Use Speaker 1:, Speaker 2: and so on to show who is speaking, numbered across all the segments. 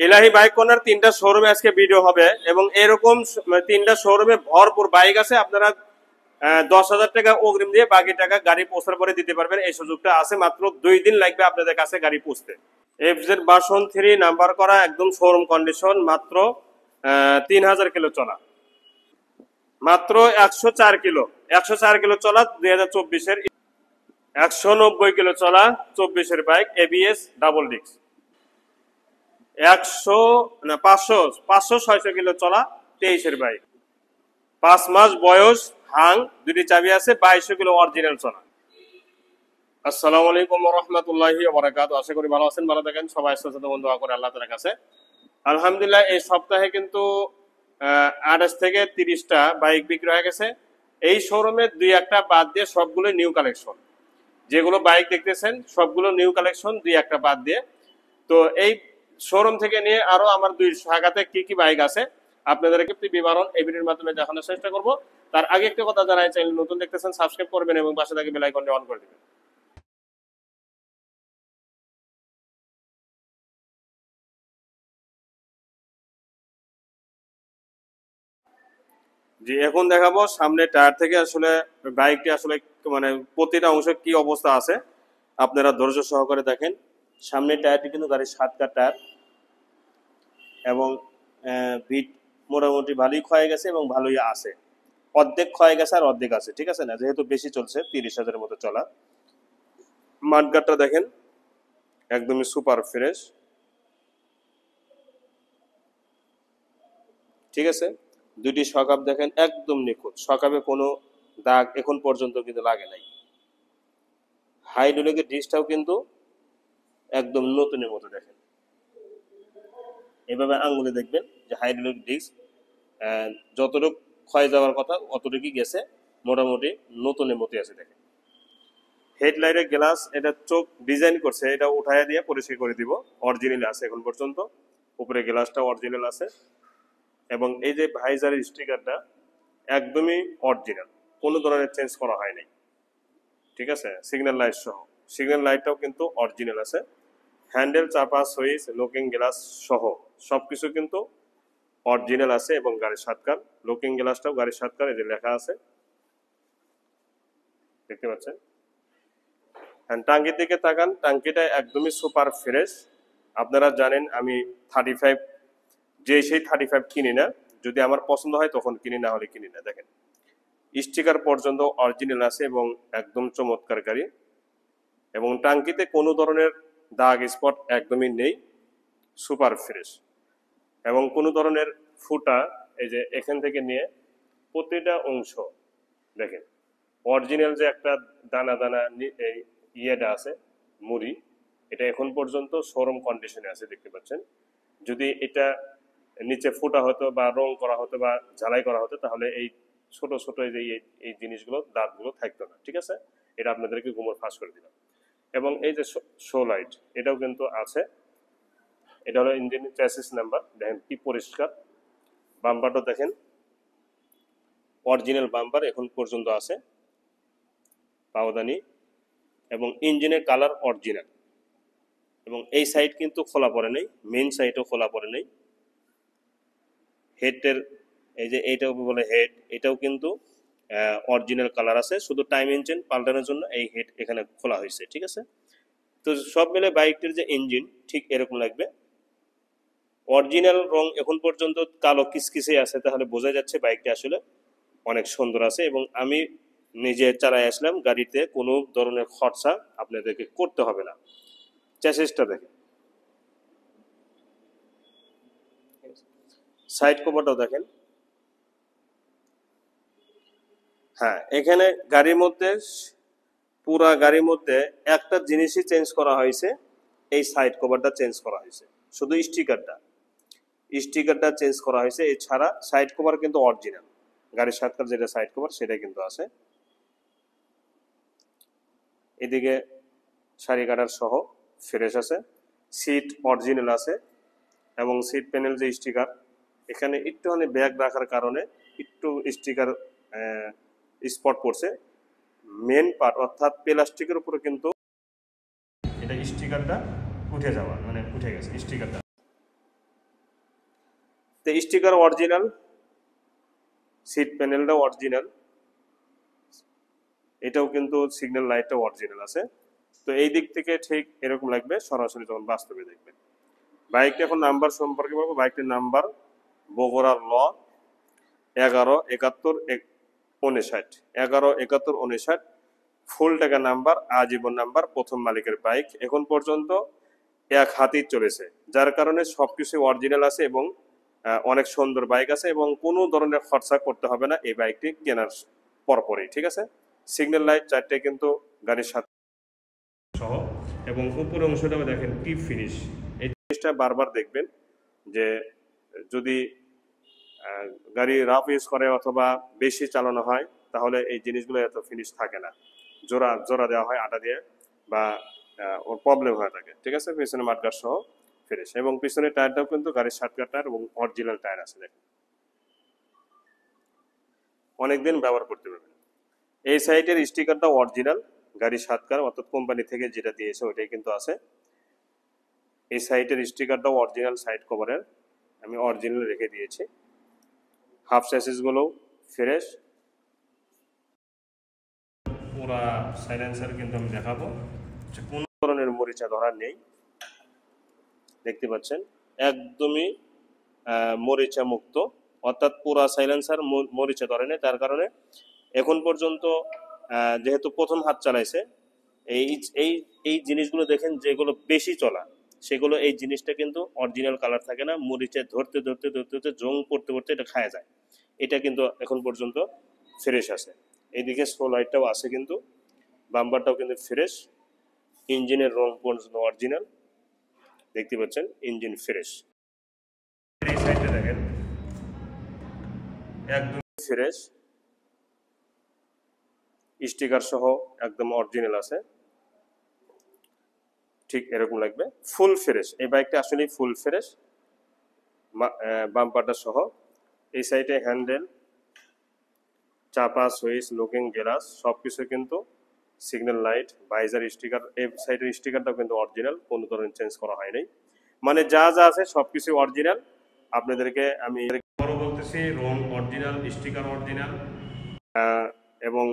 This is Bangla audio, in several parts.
Speaker 1: ইলাহি বাইক কর্নার 3টা শোরুমে আজকে ভিডিও হবে এবং এরকম 3টা শোরুমে ভরপুর বাইক আছে। আপনারা 10,000 টাকা অগ্রিম দিয়ে বাকি টাকা গাড়ি পৌঁছার পরে দিতে পারবেন। এই সুযোগটা আছে, মাত্র 2 দিন লাগবে আপনাদের কাছে গাড়ি পৌঁছতে। এফজেড ভার্সন 3 নাম্বার করা, একদম শোরুম কন্ডিশন, মাত্র 3000 কিলো চলা, মাত্র 104 কিলো 104 কিলো চলা 2024-এর, 190 কিলো চলা 24-এর bike, ABS double disc, 500-600 kilo চলা 23-এর বাইক, 5 মাস বয়স, হাং, 2টি চাবি আছে, 2200 কিলো অরিজিনাল চলা। আসসালামু আলাইকুম ওয়া রাহমাতুল্লাহি ওয়া বারাকাতুহু। আশা করি ভালো আছেন, ভালো থাকেন সবাই, সুস্থ থাকুন, দোয়া করে আল্লাহ তাআলার কাছে। আলহামদুলিল্লাহ এই সপ্তাহে কিন্তু 28 থেকে 30টা বাইক বিক্রি হয়ে গেছে। এই শোরুমে 2-1টা বাদ দিয়ে সবগুলো নিউ কালেকশন। যেগুলো বাইক দেখতেছেন সবগুলো নিউ কালেকশন, 2-1টা বাদ দিয়ে। তো এই শোরুম থেকে নিয়ে আরো আমার 2 শাখাতে কি কি বাইক আছে আপনাদেরকে বিবরণ এই ভিডিওর মাধ্যমে দেখানোর চেষ্টা করব। তার আগে একটা কথা জানাই, চ্যানেল নতুন দেখতেছেন সাবস্ক্রাইব করবেন এবং পাশে থাকা বেল আইকনটি অন করে দিবেন। জি, এখন দেখাবো সামনে টায়ার থেকে আসলে বাইকটি আসলে মানে প্রতিটা অংশে কি অবস্থা আছে আপনারা ধৈর্য সহকারে দেখেন। সামনে টায়ারটি কিন্তু গাড়ির 7 কাঠ টায়ার এবং ভিট মোটামুটি ভালোই ক্ষয়ে গেছে এবং ভালোই আছে, অর্ধেক ক্ষয়ে গেছে আর অর্ধেক আছে, ঠিক আছে না, যেহেতু বেশি চলছে 30,000-এর মতো চলা। মাঠগাটটা দেখেন একদমই সুপার ফ্রেশ, ঠিক আছে। 2টি সকাপ দেখেন একদম নিখুঁত, সকাপে কোনো দাগ এখন পর্যন্ত কিন্তু লাগে নাই। হাইড্রোলিকের ডিস্কটাও কিন্তু একদম নতুনের মতো, দেখেন এভাবে আঙ্গুলে দেখবেন যে হাইড্রোলিক ডিস্ক যতটুকু ক্ষয় যাওয়ার কথা অতটুকুই গেছে, মোটামুটি নতুনের মতো আছে। দেখেন হেডলাইটের গ্লাস, এটা চোখ ডিজাইন করছে, এটা উঠাইয়া দিয়ে পরিষ্কার করে দিব, অরিজিনাল আছে এখন পর্যন্ত, উপরে গ্লাসটা অরিজিনাল আছে এবং এই যে ভাইজারের স্টিকারটা একদমই অরিজিনাল, কোনো ধরনের চেঞ্জ করা হয় নাই, ঠিক আছে। সিগন্যাল লাইট সহ, সিগন্যাল লাইটটাও কিন্তু অরিজিনাল আছে, হ্যান্ডেল, চাপা, সুইচ, লুকিং গ্লাস সহ সবকিছু কিন্তু অরিজিনাল আছে এবং গাড়ির 7 কাঠ। লুকিং গ্লাসটাও গাড়ির 7 কাঠ, এই যে লেখা আছে দেখতে পাচ্ছেন। টাঙ্কির দিকে তাকান, টাঙ্কিটা একদমই সুপার ফ্রেশ। আপনারা জানেন আমি 35 সেই 35 কিনি না, যদি আমার পছন্দ হয় তখন কিনি, না হলে কিনি না। দেখেন স্টিকার পর্যন্ত অরিজিনাল আছে এবং একদম চমৎকার গাড়ি, এবং টাঙ্কিতে কোনো ধরনের দাগ স্পট একদমই নেই, সুপার ফ্রেশ, এবং কোনো ধরনের ফুটা, এই যে এখান থেকে নিয়ে প্রতিটা অংশ দেখেন অরিজিনাল, যে একটা দানা দানা এই ইয়েটা আছে মুড়ি, এটা এখন পর্যন্ত শোরুম কন্ডিশনে আছে, দেখতে পাচ্ছেন। যদি এটা নিচে ফুটা হতো বা রং করা হতো বা ঝালাই করা হতো তাহলে এই ছোট ছোট এই জিনিসগুলো, দাঁতগুলো থাকতো না, ঠিক আছে। এটা আপনাদেরকে গুমর ফাঁস করে দিলাম। এবং এই যে শো লাইট, এটাও কিন্তু আছে, এটা হলো ইঞ্জিন চ্যাসিস নাম্বার, দেখেন কি পরিষ্কার। বাম্পারটা দেখেন অরিজিনাল বাম্পার এখন পর্যন্ত আছে, পাওদানি, এবং ইঞ্জিনের কালার অরিজিনাল, এবং এই সাইড কিন্তু খোলা পড়ে নেই, মেইন সাইডও খোলা পড়ে নেই। হেডের এই যে এইটাও বলে হেড, এটাও কিন্তু অরিজিনাল কালার আছে, শুধু টাইম ইঞ্জিন পাল্টানোর জন্য এই হেড এখানে খোলা হয়েছে, ঠিক আছে। তো সব মিলে বাইকটির যে ইঞ্জিন ঠিক এরকম লাগবে, অরিজিনাল রং এখন পর্যন্ত কালো কিসকিসে আছে, তাহলে বোঝা যাচ্ছে বাইকটি আসলে অনেক সুন্দর আছে। এবং আমি নিজে চালাই আসলাম, গাড়িতে কোনো ধরনের খরচা আপনাদেরকে করতে হবে না। চ্যাসিসটা দেখেন, সাইড কভারটাও দেখেন। হ্যাঁ, এখানে গাড়ির মধ্যে, পুরা গাড়ির মধ্যে একটা জিনিসই চেঞ্জ করা হয়েছে, এই সাইড কভারটা চেঞ্জ করা হয়েছে, শুধু স্টিকারটা চেঞ্জ করা হয়েছে, এছাড়া সাইড কভার কিন্তু অরিজিনাল, গাড়ির 7 কাঠ যেটা সাইড কভার সেটা কিন্তু আছে। এদিকে সারি কাটার সহ ফ্রেশ আছে, সিট অরিজিনাল আছে, এবং সিট প্যানেল যে স্টিকার, এখানে একটুখানি ব্যাগ রাখার কারণে একটু স্টিকার স্পট পড়ছে, মেন পার্ট অর্থাৎ প্লাস্টিকের উপরে কিন্তু এটা স্টিকারটা উঠে যাওয়া, মানে উঠে গেছে স্টিকারটা। তো স্টিকার অরিজিনাল, সিট প্যানেলটাও অরিজিনাল, এটাও কিন্তু সিগন্যাল লাইটটাও অরিজিনাল আছে। তো এই দিক থেকে ঠিক এরকম লাগবে সরাসরি যখন বাস্তবে দেখবেন। বাইকটা এখন নাম্বার সম্পর্কে বলবো। বাইকটির নাম্বার বগুড়া ল 117159, 117159, ফুল টাকা নাম্বার, আজীবন নাম্বার, প্রথম মালিকের বাইক। এখন পর্যন্ত এক হাতেই চলেছে, যার কারণে সবকিছু অরিজিনাল আছে এবং অনেক সুন্দর বাইক আছে এবং কোনো ধরনের খরচা করতে হবে না এই বাইকটি কেনার পরপরই। ঠিক আছে, সিগন্যাল লাইট চারটে কিন্তু গাড়ির সাথে সহ, এবং উপরের অংশটাও দেখেন টিপ ফিনিশ। এই জিনিসটা বারবার দেখবেন যে যদি গাড়ি রাফ ইউজ করে অথবা বেশি চালানো হয় তাহলে এই জিনিসগুলো এত ফিনিশ থাকে না, জোড়া জোড়া দেওয়া হয় আটা দিয়ে বা ওর প্রবলেম হয়ে থাকে। ঠিক আছে, পিছনে মাঠগার সহ ফিনিশ, এবং পিছনের টায়ারটাও কিন্তু গাড়ির 7 টায়ার এবং অরিজিনাল টায়ার আছে। দেখেন অনেকদিন ব্যবহার করতে পারবেন। এই সাইডের স্টিকারটা অরিজিনাল, গাড়ির 7 কার অর্থাৎ কোম্পানি থেকে যেটা দিয়েছে ওইটাই কিন্তু আছে। এই সাইডের স্টিকারটাও অরিজিনাল, সাইড কভারের আমি অরিজিনাল রেখে দিয়েছি। হাফ স্যাসিসগুলোও ফ্রেশ। পুরা সাইলেন্সার কিন্তু আমি দেখাবো, কোনো ধরনের মরিচা ধরার নেই। দেখতে পাচ্ছেন একদমই মরিচা মুক্ত, অর্থাৎ পুরা সাইলেন্সার মরিচা ধরে নেই। তার কারণে এখন পর্যন্ত যেহেতু প্রথম হাত চালাইছে, এই এই এই জিনিসগুলো দেখেন যেগুলো বেশি চলা সেগুলো এই জিনিসটা কিন্তু অরিজিনাল কালার থাকে না, মরিচে ধরতে ধরতে ধরতে ধরতে জং পড়তে পড়তে এটা খায়া যায়। এটা কিন্তু এখন পর্যন্ত ফ্রেশ আছে। এইদিকে স্লো লাইটটাও আছে কিন্তু, বাম্পারটাও কিন্তু ফ্রেশ, ইঞ্জিনের রং পর্যন্ত অরিজিনাল। দেখতে পাচ্ছেন ইঞ্জিন ফ্রেশ। এই সাইডটা দেখেন একদম ফ্রেশ, স্টিকার সহ একদম অরিজিনাল আছে। ঠিক এরকম লাগবে, ফুল ফ্রেশ। এই বাইকটা আসলে ফুল ফ্রেশ, বাম্পারটা সহ। এই সাইডে হ্যান্ডেল, চাপা, সুইচ, লুকিং গ্লাস সবকিছু কিন্তু সিগন্যাল লাইট, ভাইজার স্টিকার, এই সাইডের স্টিকারটাও কিন্তু অরিজিনাল, কোনো ধরনের চেঞ্জ করা হয়নি। মানে যা যা আছে সবকিছু অরিজিনাল। আপনাদেরকে আমি বড় বলতেছি, রং অরিজিনাল, স্টিকার অরিজিনাল এবং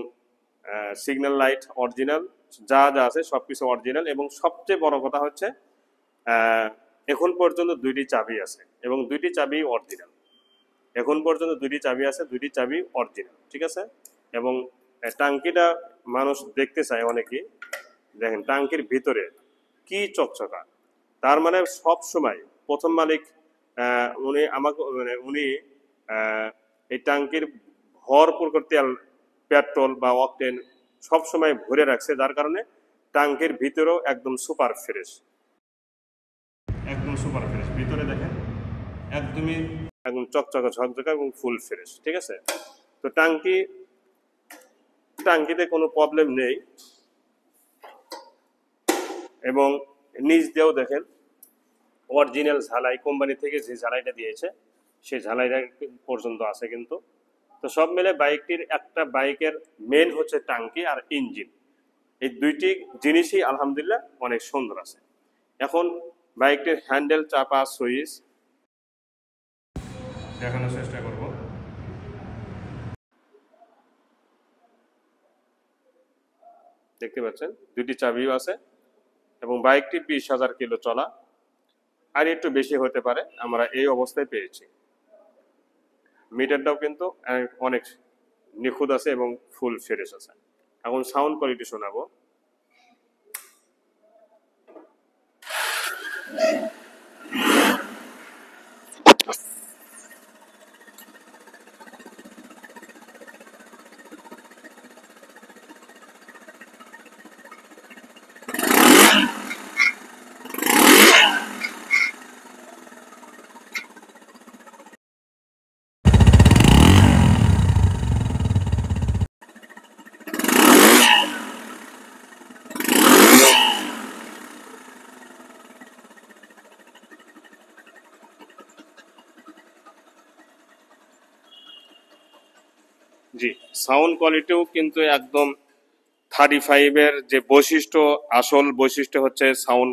Speaker 1: সিগন্যাল লাইট অরিজিনাল, যা যা আছে সবকিছু অরিজিনাল। এবং সবচেয়ে বড় কথা হচ্ছে এখন পর্যন্ত 2টি চাবি আছে এবং 2টি চাবি অরিজিনাল। এখন পর্যন্ত 2টি চাবি আছে, 2টি চাবি অরিজিনাল। ঠিক আছে, এবং টাঙ্কিটা মানুষ দেখতে চায় অনেকেই, দেখেন টাঙ্কির ভিতরে কি চকচকা। তার মানে সব সময় প্রথম মালিক উনি আমাকে মানে উনি এই টাঙ্কির ভরপুর করতে পেট্রোল বা অকটেন সব সময় ভরে রাখছে, যার কারণে টাঙ্কির ভিতরেও একদম সুপার ফ্রেশ, একদম সুপার ফ্রেশ। ভিতরে দেখেন একদমই একদম চকচকা ঝকঝকা এবং ফুল ফ্রেশ। ঠিক আছে, তো টাঙ্কিতে কোনো প্রবলেম নেই। এবং নিচ দিয়েও দেখেন অরিজিনাল ঝালাই, কোম্পানি থেকে যে ঝালাইটা দিয়েছে সেই ঝালাইটা পর্যন্ত আছে কিন্তু। তো সব মিলে বাইকটির একটা বাইকের মেন হচ্ছে টাঙ্কি আর ইঞ্জিন, এই 2টি জিনিসই আলহামদুলিল্লাহ অনেক সুন্দর আছে। এখন বাইকটির হ্যান্ডেল, চাপা, সুইচ দেখানোর চেষ্টা করব। দেখতে পাচ্ছেন 2টি চাবিও আছে এবং বাইকটি 20,000 কিলো চলা, আর একটু বেশি হতে পারে, আমরা এই অবস্থায় পেয়েছি। মিটারটাও কিন্তু অনেক নিখুঁত আছে এবং ফুল ফ্রেশ আছে। এখন সাউন্ড কোয়ালিটি শোনাবো। জি, সাউন্ড কোয়ালিটিও কিন্তু একদম 35-এর যে বৈশিষ্ট্য, আসল বৈশিষ্ট্য হচ্ছে সাউন্ড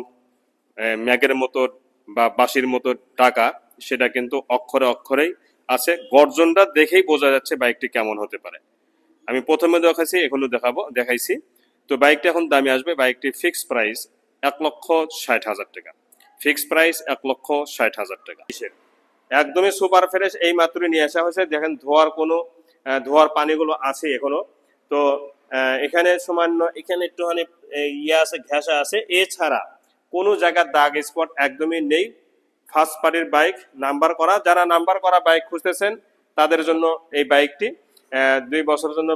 Speaker 1: ম্যাগের মতো বা বাঁশির মতো টাকা, সেটা কিন্তু অক্ষরে অক্ষরেই আছে। গর্জনটা দেখেই বোঝা যাচ্ছে বাইকটি কেমন হতে পারে। আমি প্রথমে দেখাইছি। তো বাইকটা এখন দামে আসবে। বাইকটি ফিক্স প্রাইস 1,60,000 টাকা। ফিক্স প্রাইস 1,60,000 টাকা। একদমই সুপার ফ্রেশ, এই মাত্রই নিয়ে আসা হয়েছে। দেখেন ধোয়ার পানিগুলো আছে এখনো। তো এখানে সামান্য এখানে একটুখানি আছে, ঘেঁষা আছে, এছাড়া কোনো জায়গার দাগ স্পট একদমই নেই। ফার্স্ট পার্টির বাইক, নাম্বার করা। যারা নাম্বার করা বাইক খুঁজতেছেন তাদের জন্য এই বাইকটি 2 বছরের জন্য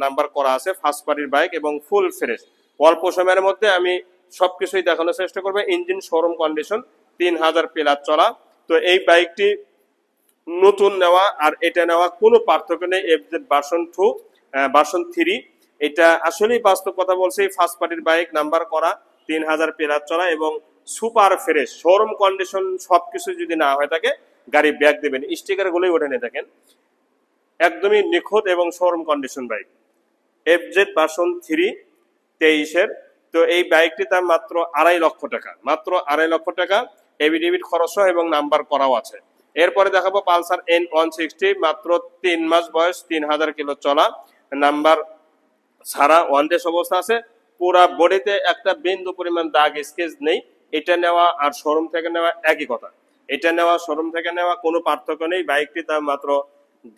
Speaker 1: নাম্বার করা আছে, ফার্স্ট পার্টির বাইক এবং ফুল ফ্রেশ। অল্প সময়ের মধ্যে আমি সবকিছুই দেখানোর চেষ্টা করবো। ইঞ্জিন শোরুম কন্ডিশন, 3000 প্লাস চলা। তো এই বাইকটি নতুন নেওয়া আর এটা নেওয়া কোনো পার্থক্য নেই। এফজেড ভার্সন 2 ভার্সন 3 এটা আসলেই বাস্তব কথা বলছি। ফার্স্ট পার্টির বাইক, নাম্বার করা, 3000 প্লাস চলা এবং সুপার ফ্রেশ শোরুম কন্ডিশন। সবকিছু যদি না হয়ে থাকে গাড়ি ব্যাক দেবেন, স্টিকার গুলোই ওঠে নিয়ে দেখেন, একদমই নিখুঁত এবং showroom condition bike. FZ version 3 23-এর। তো এই বাইকটির দাম মাত্র 2.5 লক্ষ টাকা, মাত্র 2.5 লক্ষ টাকা। এভিডেভিট খরচ এবং নাম্বার করাও আছে। এরপরে দেখাবো পালসার N160, মাত্র 3 মাস বয়স, 3000 কিলো চলা, নাম্বার ছাড়া, ওয়ান ডেস অবস্থা আছে। পুরা বডিতে একটা বিন্দু পরিমাণ দাগ স্কেচ নেই। এটা নেওয়া আর শোরুম থেকে নেওয়া একই কথা। এটা নেওয়া শোরুম থেকে নেওয়া কোনো পার্থক্য নেই। বাইকটির দাম মাত্র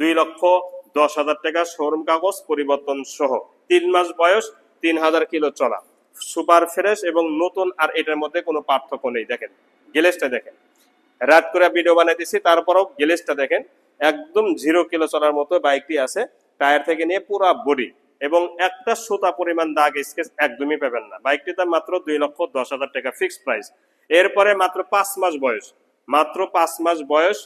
Speaker 1: 2,10,000 টাকা, শোরুম কাগজ পরিবর্তন সহ, 3 মাস বয়স, 3000 কিলো চলা, সুপার ফ্রেশ এবং নতুন। আর এটার মধ্যে কোনো পার্থক্য নেই। দেখেন গ্লেসটা দেখেন, রাত করে ভিডিও বানাইতেছি তারপরেও গ্লেসটা দেখেন, একদম 0 কিলো চলার মতো বাইকটি আছে। টায়ার থেকে নিয়ে পুরা বডি এবং একটা সুতা পরিমাণ দাগ স্কেচ একদমই পাবেন না। বাইকটির দাম মাত্র 2,10,000 টাকা, ফিক্সড প্রাইস। এরপরে মাত্র 5 মাস বয়স, মাত্র 5 মাস বয়স,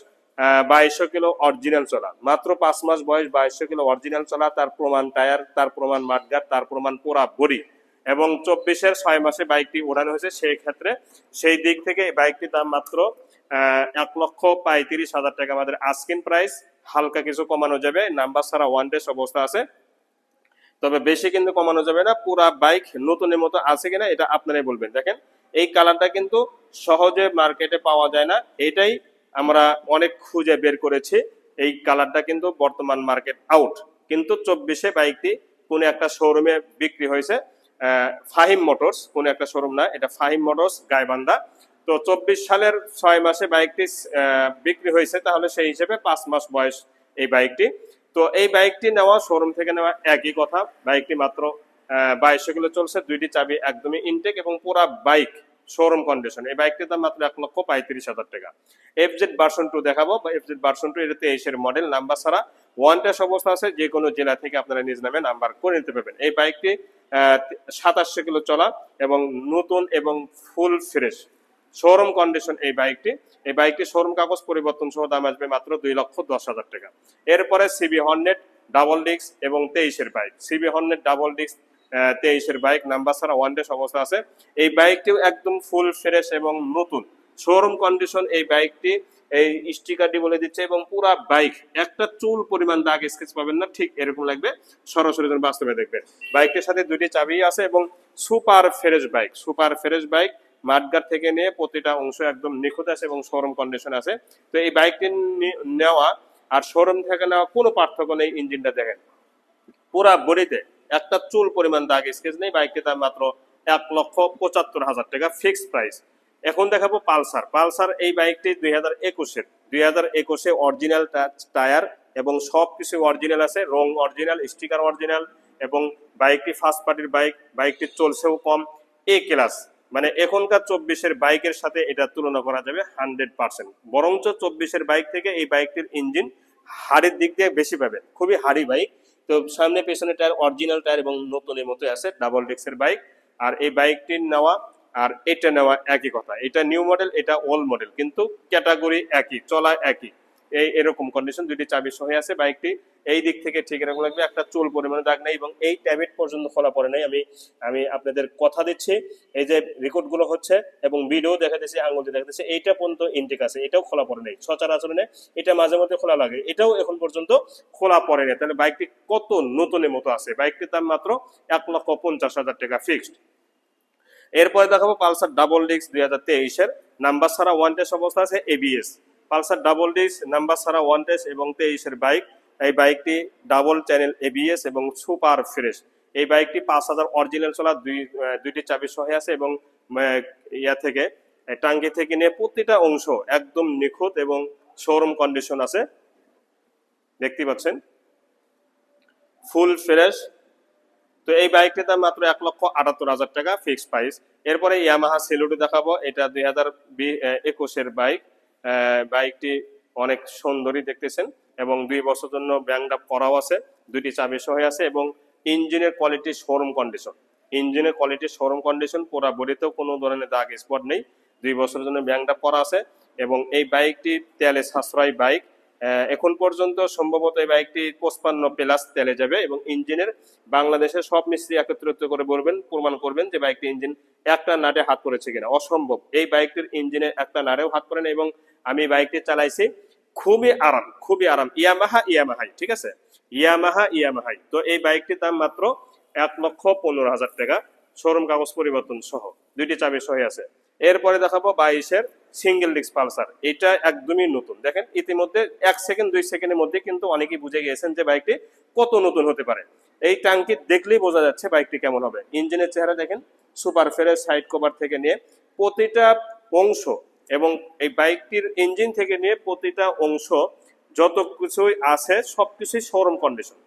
Speaker 1: 2200 কিলো অরিজিনাল চলা, মাত্র 5 মাস বয়স, 2200 কিলো অরিজিনাল চলা। তার প্রমাণ টায়ার, তার প্রমাণ মাঠগার্ড, তার প্রমাণ পুরা বডি এবং 24-এর 6 মাসে বাইকটি ওড়ানো হয়েছে। সেই ক্ষেত্রে সেই দিক থেকে বাইকটির দাম মাত্র 1,35,000 টাকা আমাদের আস্কিং প্রাইস। হালকা কিছু কমানো যাবে, নাম্বার ছাড়া ওয়ান ডেস অবস্থা আছে, তবে বেশি কিন্তু কমানো যাবে না। পুরা বাইক নতুনের মতো আছে কিনা এটা আপনারাই বলবেন। দেখেন এই কালারটা কিন্তু সহজে মার্কেটে পাওয়া যায় না, এটাই আমরা অনেক খুঁজে বের করেছি। এই কালারটা কিন্তু বর্তমান মার্কেট আউট। কিন্তু 24-এ বাইকটি কোন একটা শোরুমে বিক্রি হয়েছে, ফাহিম মোটরস, কোন একটা শোরুম না, এটা ফাহিম মোটরস গাইবান্ধা। তো 24 সালের 6 মাসে বাইকটি বিক্রি হয়েছে, তাহলে সেই হিসেবে 5 মাস বয়স এই বাইকটি। তো এই বাইকটি নেওয়া শোরুম থেকে নেওয়া একই কথা। বাইকটি মাত্র 2200 কিলো চলছে, 2টি চাবি একদমই ইনটেক এবং পুরা বাইক শোরুম কন্ডিশন। এই বাইকটির দাম মাত্র 1,35,000 টাকা। এফজেড ভার্সন 2 দেখাবো। এফজেড ভার্সন 2 এটা 23-এর মডেল, নাম্বার ছাড়া, ওয়ান টেস্ট অবস্থা আছে। যে কোনো জেলা থেকে আপনারা নিজ নামে নাম্বার করে নিতে পারবেন। এই বাইকটি 2700 কিলো চলা এবং নতুন এবং ফুল ফ্রেশ শোরুম কন্ডিশন এই বাইকটি শোরুম কাগজ পরিবর্তন সহ দাম আসবে মাত্র 2,10,000 টাকা। এরপরে সিবি হর্নেট ডাবল ডিস্ক এবং 23-এর bike, CB Hornet double disc 23-এর বাইক, নাম্বার ছাড়া ওয়ান ডেস অবস্থা আছে। এই বাইকটিও একদম ফুল ফ্রেশ এবং নতুন শোরুম কন্ডিশন। এই বাইকটি এই স্টিকারটি বলে দিচ্ছে এবং পুরা বাইক একটা চুল পরিমাণ দাগ স্কেচ পাবেন না, ঠিক এরকম লাগবে সরাসরি বাস্তবে দেখবেন। বাইকটির সাথে 2টি চাবি আছে এবং super fresh bike, super fresh bike. Mudguard থেকে নিয়ে প্রতিটা অংশ একদম নিখুঁত আছে এবং শোরুম কন্ডিশন আছে। তো এই বাইকটি নেওয়া আর শোরুম থেকে নেওয়া কোনো পার্থক্য নেই। ইঞ্জিনটা দেখেন, পুরা বডিতে একটা চুল পরিমাণ দাগ স্কেচ নেই। বাইকটির দাম মাত্র 1,75,000 টাকা, ফিক্সড প্রাইস। এখন দেখাবো পালসার। পালসার এই বাইকটি 2021-এ অরিজিনাল টায়ার এবং সবকিছু অরিজিনাল আছে, রং অরিজিনাল, স্টিকার অরিজিনাল এবং বাইকটি ফার্স্ট পার্টির বাইক। বাইকটি চলছেও কম, এ ক্লাস। মানে এখনকার 24-এর বাইকের সাথে এটা তুলনা করা যাবে 100%। বরঞ্চ 24-এর বাইক থেকে এই বাইকটির ইঞ্জিন হাড়ির দিক দিয়ে বেশি পাবেন, খুবই হাড়ি বাইক। তো সামনে পেছনে টায়ার অরিজিনাল টায়ার এবং নতুনের মতো আছে, ডাবল ডিস্কের বাইক। আর এই বাইকটির নেওয়া আর এটা নেওয়া একই কথা। এটা নিউ মডেল, এটা ওল্ড মডেল, কিন্তু ক্যাটাগরি একই, চলা একই। এরকম কন্ডিশন, 2টি চাবি সহ আছে বাইকটি। এই দিক থেকে ঠিক এরকম লাগবে, একটা চুল পরিমাণে দাগ নেই এবং এই ট্যাবিট পর্যন্ত খোলা পড়ে নাই। আমি আপনাদের কথা দিচ্ছি, এই যে রেকর্ড গুলো হচ্ছে এবং ভিডিও দেখা দিচ্ছে, আঙুল দিয়ে দেখা দিচ্ছে, এইটা পর্যন্ত ইনটেক আছে, এটাও খোলা পড়ে নাই। সচরাচরণে এটা মাঝে মধ্যে খোলা লাগে, এটাও এখন পর্যন্ত খোলা পড়ে নাই। তাহলে বাইকটি কত নতুনের মতো আছে। বাইকটির দাম মাত্র 1,50,000 টাকা, ফিক্সড। এরপরে দেখাবো পালসার ডাবল ডিস্ক 2023-এর, নাম্বার ছাড়া ওয়ান টেস্ট অবস্থা আছে, ABS. Pulsar double dish number ছাড়া 1 টেস্ট এবং 23-এর বাইক। এই বাইকটি ডাবল চ্যানেল এবিএস এবং সুপার ফ্রেশ। এই বাইকটি 5000 অরিজিনাল চলা, দুইটি চাবি সহ আছে এবং ইয়া থেকে টাঙ্কি থেকে নিয়ে প্রতিটা অংশ একদম নিখুঁত এবং শোরুম কন্ডিশন আছে, দেখতে পাচ্ছেন ফুল ফ্রেশ। তো এই বাইকটির দাম মাত্র 1,78,000 টাকা ফিক্সড প্রাইস। এরপরে ইয়ামাহা সেলুটো দেখাবো, এটা 2021-এর বাইক। বাইকটি অনেক সুন্দরী দেখতেছেন এবং 2 বছর জন্য ব্যাংকডাপ করাও আছে, দুইটি চাবি সহ আছে এবং ইঞ্জিনের কোয়ালিটি শোরুম কন্ডিশন। ইঞ্জিনের কোয়ালিটি শোরুম কন্ডিশন, পুরা বডিতেও কোনো ধরনের দাগ স্পট নেই, 2 বছরের জন্য ব্যাংকডাপ করা আছে এবং এই বাইকটি তেলে সাশ্রয়ী বাইক। এখন পর্যন্ত সম্ভবত এই বাইকটি 55+ তেলে যাবে এবং ইঞ্জিনের বাংলাদেশের সব মিস্ত্রি একত্রিত করে বলবেন, প্রমাণ করবেন যে বাইকটি ইঞ্জিন একটা নাটে হাত পড়েছে কিনা। অসম্ভব, এই বাইকটির ইঞ্জিনে একটা নাটেও হাত পড়ে না এবং আমি বাইকটি চালাইছি, খুবই আরাম, খুবই আরাম। ইয়ামাহাই, ঠিক আছে, ইয়ামাহাই। তো এই বাইকটির দাম মাত্র 1,15,000 টাকা শোরুম কাগজ পরিবর্তন সহ, দুইটি চাবি সহ আছে। এরপরে দেখাবো 22-এর সিঙ্গেল ডিস্ক পালসার। এটা একদমই নতুন, দেখেন ইতিমধ্যে 1 সেকেন্ড 2 সেকেন্ডের মধ্যে কিন্তু অনেকেই বুঝে গিয়েছেন যে বাইকটি কত নতুন হতে পারে। এই ট্যাঙ্কি দেখলেই বোঝা যাচ্ছে বাইকটি কেমন হবে। ইঞ্জিনের চেহারা দেখেন, সুপার ফ্রেশ, সাইড কভার থেকে নিয়ে প্রতিটা অংশ এবং এই বাইকটির ইঞ্জিন থেকে নিয়ে প্রতিটা অংশ যত কিছুই আছে সবকিছুই শোরুম কন্ডিশন।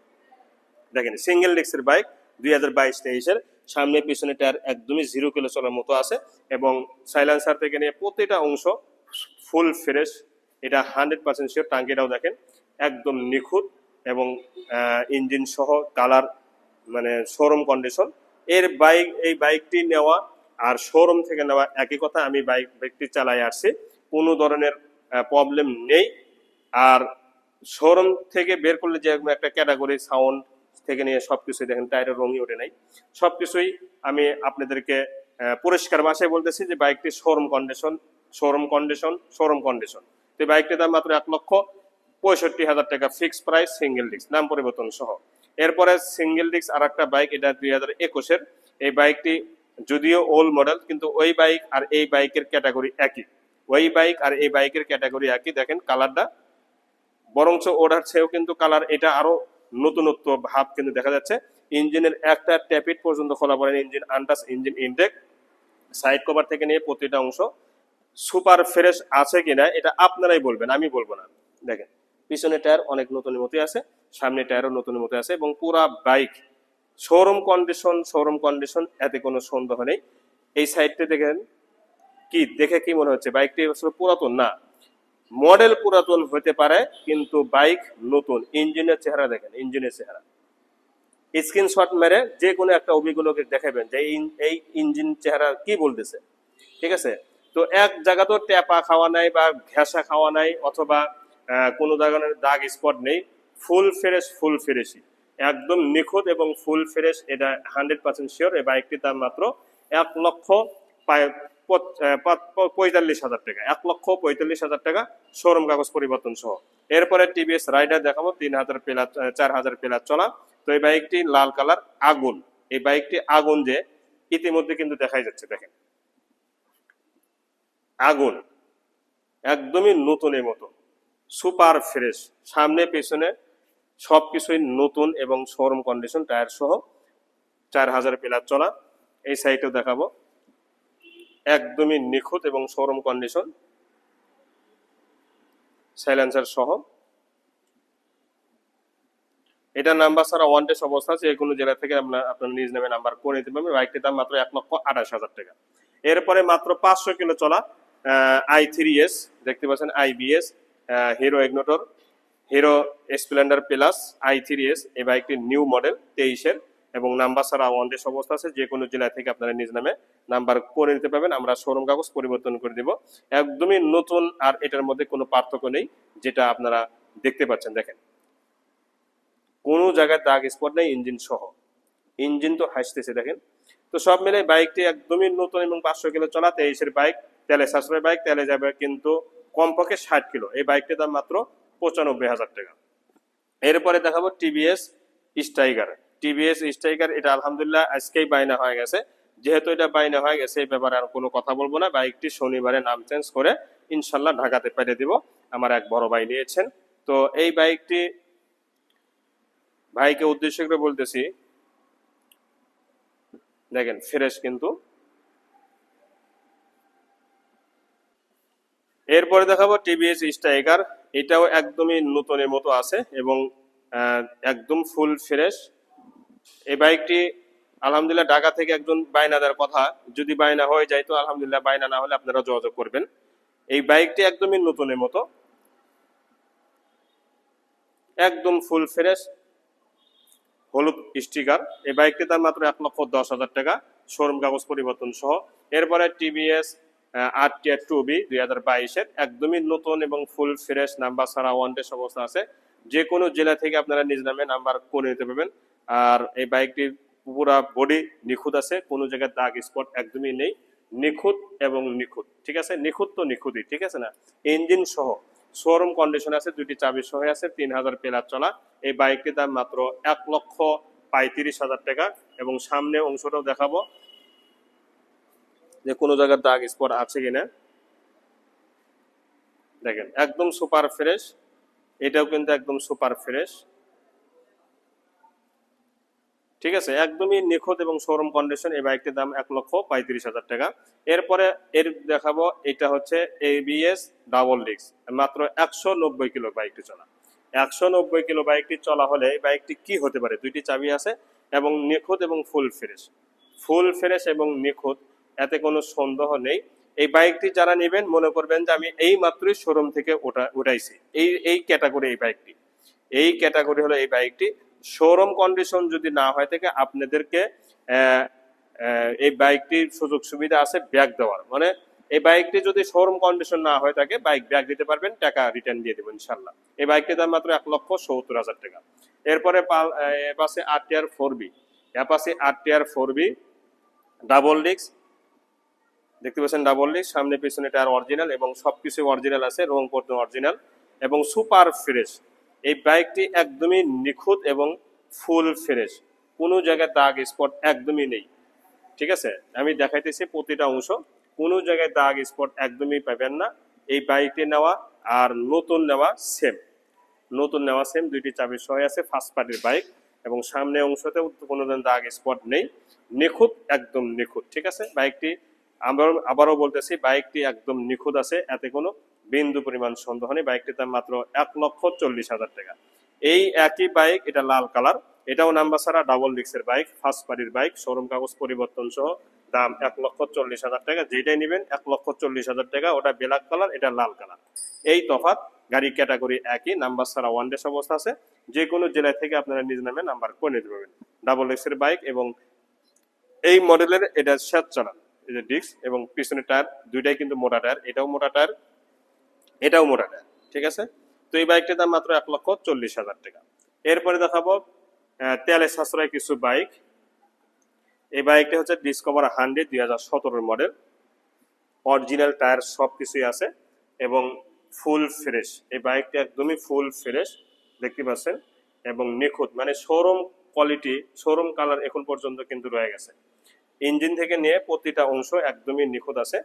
Speaker 1: দেখেন সিঙ্গেল ডিস্কের বাইক, 2022-23-এর। সামনে পিছনে টায়ার একদমই 0 কিলো চলার মতো আছে এবং সাইলেন্সার থেকে নিয়ে প্রতিটা অংশ ফুল ফ্রেশ। এটা 100% শিওর। টাঙ্কিটাও দেখেন একদম নিখুঁত এবং ইঞ্জিন সহ কালার মানে শোরুম কন্ডিশন। এই বাইকটি নেওয়া আর শোরুম থেকে নেওয়া একই কথা। আমি বাইকটি চালাই আসছি, কোনো ধরনের প্রবলেম নেই। আর শোরুম থেকে বের করলে যে একটা ক্যাটাগরি, সাউন্ড থেকে নিয়ে সবকিছুই দেখেন, টায়ারের রঙই ওঠে নাই, সবকিছুই আমি আপনাদেরকে পরিষ্কার ভাষায় বলতেছি যে বাইকটি শোরুম কন্ডিশন। তো বাইকটির দাম মাত্র 1,65,000 টাকা ফিক্সড প্রাইস, সিঙ্গেল ডিস্ক, নাম পরিবর্তন সহ। এরপরে সিঙ্গেল ডিস্ক আর একটা বাইক, এটা 2021-এর। এই বাইকটি যদিও ওল্ড মডেল কিন্তু ওই বাইক আর এই বাইকের ক্যাটাগরি একই, দেখেন কালারটা বরঞ্চ ওটার চেয়েও কিন্তু কালার এটা আরো নতুনত্ব ভাব কিন্তু দেখা যাচ্ছে। ইঞ্জিনের একটা ট্যাপিট পর্যন্ত খোলা পড়েনি, engine untouch, engine intake. Side cover থেকে নিয়ে প্রতিটা অংশ সুপার ফ্রেশ আছে কিনা এটা আপনারাই বলবেন, আমি বলবো না। দেখেন পিছনে টায়ার অনেক নতুনের মতো আছে, সামনে টায়ারও নতুনের মতো আছে এবং পুরা বাইক শোরুম কন্ডিশন, এতে কোনো সন্দেহ নেই। এই সাইডটা দেখেন, দেখে কি মনে হচ্ছে বাইকটি আসলে পুরাতন না, মডেল পুরাতন হতে পারে কিন্তু বাইক নতুন। ইঞ্জিনের চেহারা দেখেন, ইঞ্জিনের চেহারা স্ক্রিনশট মেরে যে কোনো একটা অভিজ্ঞকে দেখাবেন যে এই ইঞ্জিন চেহারা কি বলতেছে, ঠিক আছে। তো এক জায়গা তো ট্যাপা খাওয়া নাই বা ঘেঁষা খাওয়া নাই অথবা কোনো ধরনের দাগ স্পট নেই, ফুল ফ্রেশই, একদম নিখুঁত এবং ফুল ফ্রেশ। এটা 100% শিওর। এই বাইকটির দাম মাত্র 1,45,000 টাকা, 1,45,000 টাকা শোরুম কাগজ পরিবর্তন সহ। এরপরে টিভিএস রাইডার দেখাবো, 4,000 প্লাস চলা। তো এই বাইকটি লাল কালার, আগুন। এই বাইকটি আগুন যে ইতিমধ্যে কিন্তু দেখাই যাচ্ছে, দেখেন আগুন, একদমই নতুনের মতো, সুপার ফ্রেশ, সামনে পেছনে সবকিছুই নতুন এবং শোরুম কন্ডিশন, টায়ার সহ। 4,000 প্লাস চলা। এই সাইডেও দেখাবো, একদমই নিখুঁত এবং শোরুম কন্ডিশন, সাইলেন্সার সহ। এটা নাম্বার ছাড়া 1 টেস্ট অবস্থা আছে, যে কোনো জেলা থেকে আপনার নিজ নামে নাম্বার করে নিতে পারবেন। বাইকটির দাম মাত্র 1,28,000 টাকা। এরপরে মাত্র 500 কিলো চলা i3s দেখতে পাচ্ছেন, IBS, hero Ignitor, hero Splendor plus i3s। এই বাইকটি নিউ মডেল 23-এর এবং নাম্বার ছাড়া 1 টেস্ট অবস্থা আছে, যে কোনো জেলা থেকে আপনারা নিজ নামে নাম্বার করে নিতে পারবেন। আমরা শোরুম কাগজ পরিবর্তন করে দিব, একদমই নতুন। আর এটার মধ্যে কোনো পার্থক্য নেই, যেটা আপনারা দেখতে পাচ্ছেন। দেখেন কোনো জায়গায় দাগ স্পট নেই, ইঞ্জিন সহ, ইঞ্জিন তো হাসতেছে দেখেন। তো সব মিলে বাইকটি একদমই নতুন এবং 500 কিলো চলা, 23-এর বাইক, তেলে সাশ্রয় বাইক, তেলে যাবে কিন্তু কমপক্ষে 60 কিলো। এই বাইকটির দাম মাত্র 95,000 টাকা। এরপরে দেখাবো টিভিএস স্ট্রাইকার। এটা আলহামদুলিল্লাহ আজকেই বাইনা হয়ে গেছে। যেহেতু এটা বাইনা হয়ে গেছে, এই ব্যাপারে আর কোনো কথা বলবো না। বাইকটি শনিবারে নাম চেঞ্জ করে ইনশাল্লাহ ঢাকাতে পাঠিয়ে দিব। আমার এক বড় ভাই নিয়েছেন। তো এই বাইকটি ভাইকে উদ্দেশ্য করে বলতেছি, দেখেন ফ্রেশ কিন্তু। এরপরে দেখাবো টিভিএস স্ট্রাইকার। এটাও একদমই নতুনের মতো আছে এবং একদম ফুল ফ্রেশ। এই বাইকটি আলহামদুলিল্লাহ ঢাকা থেকে একজন বায়না দেওয়ার কথা, যদি বায়না হয়ে যায় তো আলহামদুলিল্লাহ, বায়না না হলে আপনারা যোগাযোগ করবেন। এই বাইকটি একদমই নতুনের মতো, একদম ফুল ফ্রেশ, হলুদ স্টিকার। এই বাইকটির দাম মাত্র 1,10,000 টাকা, শোরুম কাগজ পরিবর্তন সহ। এরপরে টিভিএস RTR 2B 2022-এর একদমই নতুন এবং ফুল ফ্রেশ, নাম্বার ছাড়া ওয়ান টেস্ট অবস্থা আছে। যে কোনো জেলা থেকে আপনারা নিজ নামে নাম্বার করে নিতে পারবেন। আর এই বাইকটির পুরা বডি নিখুঁত আছে, কোনো জায়গায় দাগ স্পট একদমই নেই, নিখুঁত এবং নিখুঁত, ঠিক আছে। নিখুঁত তো নিখুঁতই, ঠিক আছে না। ইঞ্জিন সহ শোরুম কন্ডিশন আছে, দুইটি চাবি সহ আছে, 3000 প্লাস চলা। এই বাইকটির দাম মাত্র 1,35,000 টাকা। এবং সামনে অংশটাও দেখাবো যে কোনো জায়গার দাগ স্পট আছে কিনা। দেখেন একদম সুপার ফ্রেশ, এটাও কিন্তু একদম সুপার ফ্রেশ, ঠিক আছে, একদমই নিখুঁত এবং শোরুম কন্ডিশন। এই বাইকটির দাম 1,35,000 টাকা। এরপরে এর দেখাবো, এটা হচ্ছে ABS ডাবল ডিস্ক, মাত্র 190 কিলো বাইকটি চলা। 190 কিলো বাইকটি চলা হলে এই বাইকটি কি হতে পারে, দুইটি চাবি আছে এবং নিখুঁত এবং ফুল ফ্রেশ, ফুল ফ্রেশ এবং নিখুঁত, এতে কোনো সন্দেহ নেই। এই বাইকটি যারা নেবেন মনে করবেন যে আমি এই মাত্রই শোরুম থেকে উঠাইছি। এই ক্যাটাগরি এই বাইকটি, এই ক্যাটাগরি হলো এই বাইকটি। শোরুম কন্ডিশন যদি না হয় থাকে আপনাদেরকে এই বাইকটির সুযোগ সুবিধা আছে ব্যাক দেওয়ার, মানে এই বাইকটি যদি শোরুম কন্ডিশন না হয়ে থাকে বাইক ব্যাক দিতে পারবেন, টাকা রিটার্ন দিয়ে দেবেন ইনশাল্লাহ। এই বাইকটির দাম মাত্র 1,70,000 টাকা। এরপরে Apache RTR 4B, Apache RTR 4B double disc, দেখতে পাচ্ছেন ডাবল ডিস্ক, সামনে পিছনে টায়ার অরিজিনাল এবং সবকিছু অরিজিনাল আছে, রং করতে অরিজিনাল এবং সুপার ফ্রেশ। এই বাইকটি একদমই নিখুঁত এবং ফুল ফ্রেশ, কোনো জায়গায় দাগ স্পট একদমই নেই, ঠিক আছে। আমি দেখাইতেছি প্রতিটা অংশ, কোনো জায়গায় দাগ স্পট একদমই পাবেন না। এই বাইকটি নেওয়া আর নতুন নেওয়া সেম, নতুন নেওয়া সেম, দুইটি চাবি সহ আছে, ফার্স্ট পার্টির বাইক এবং সামনে অংশতেও কোনো দাগ স্পট নেই, নিখুঁত, একদম নিখুঁত, ঠিক আছে। বাইকটি আবারও বলতেছি, বাইকটি একদম নিখুঁত আছে, এতে কোনো বিন্দু পরিমাণ সন্দেহ নেই। বাইকটির দাম মাত্র 1,40,000 টাকা। এই একই বাইক, এটা লাল কালার, এটাও নাম্বার ছাড়া ডাবল ডিস্কের বাইক, ফার্স্ট পার্টির বাইক, শোরুম কাগজ পরিবর্তন সহ, দাম 1,40,000 টাকা। যেটাই নেবেন 1,40,000 টাকা, ওটা ব্ল্যাক কালার, এটা লাল কালার, এই তফাৎ। গাড়ি ক্যাটাগরি একই, নাম্বার ছাড়া ওয়ান ডেস অবস্থা আছে। যে কোনো জেলা থেকে আপনারা নিজ নামে নাম্বার করে নিতে পারবেন। ডাবল ডিস্কের বাইক এবং এই মডেলের এটা স্যাঁত চালান, এই যে ডিস্ক এবং পিছনের টায়ার দুইটাই কিন্তু মোটা টায়ার, এটাও মোটা টায়ার, এটাও মোটা টায়ার, ঠিক আছে। তো এই বাইকটির দাম মাত্র 1,40,000 টাকা। এরপরে দেখাবো তেলে সাশ্রয় কিছু বাইক। এই বাইকটি হচ্ছে ডিসকভার 100 2017 মডেল, অরিজিনাল টায়ার সব কিছুই আছে এবং ফুল ফ্রেশ। এই বাইকটি একদমই ফুল ফ্রেশ, দেখতে পাচ্ছেন, এবং নিখুঁত, মানে শোরুম কোয়ালিটি, শোরুম কালার এখন পর্যন্ত কিন্তু রয়ে গেছে। ইঞ্জিন থেকে নিয়ে প্রতিটা অংশ একদমই নিখুঁত আছে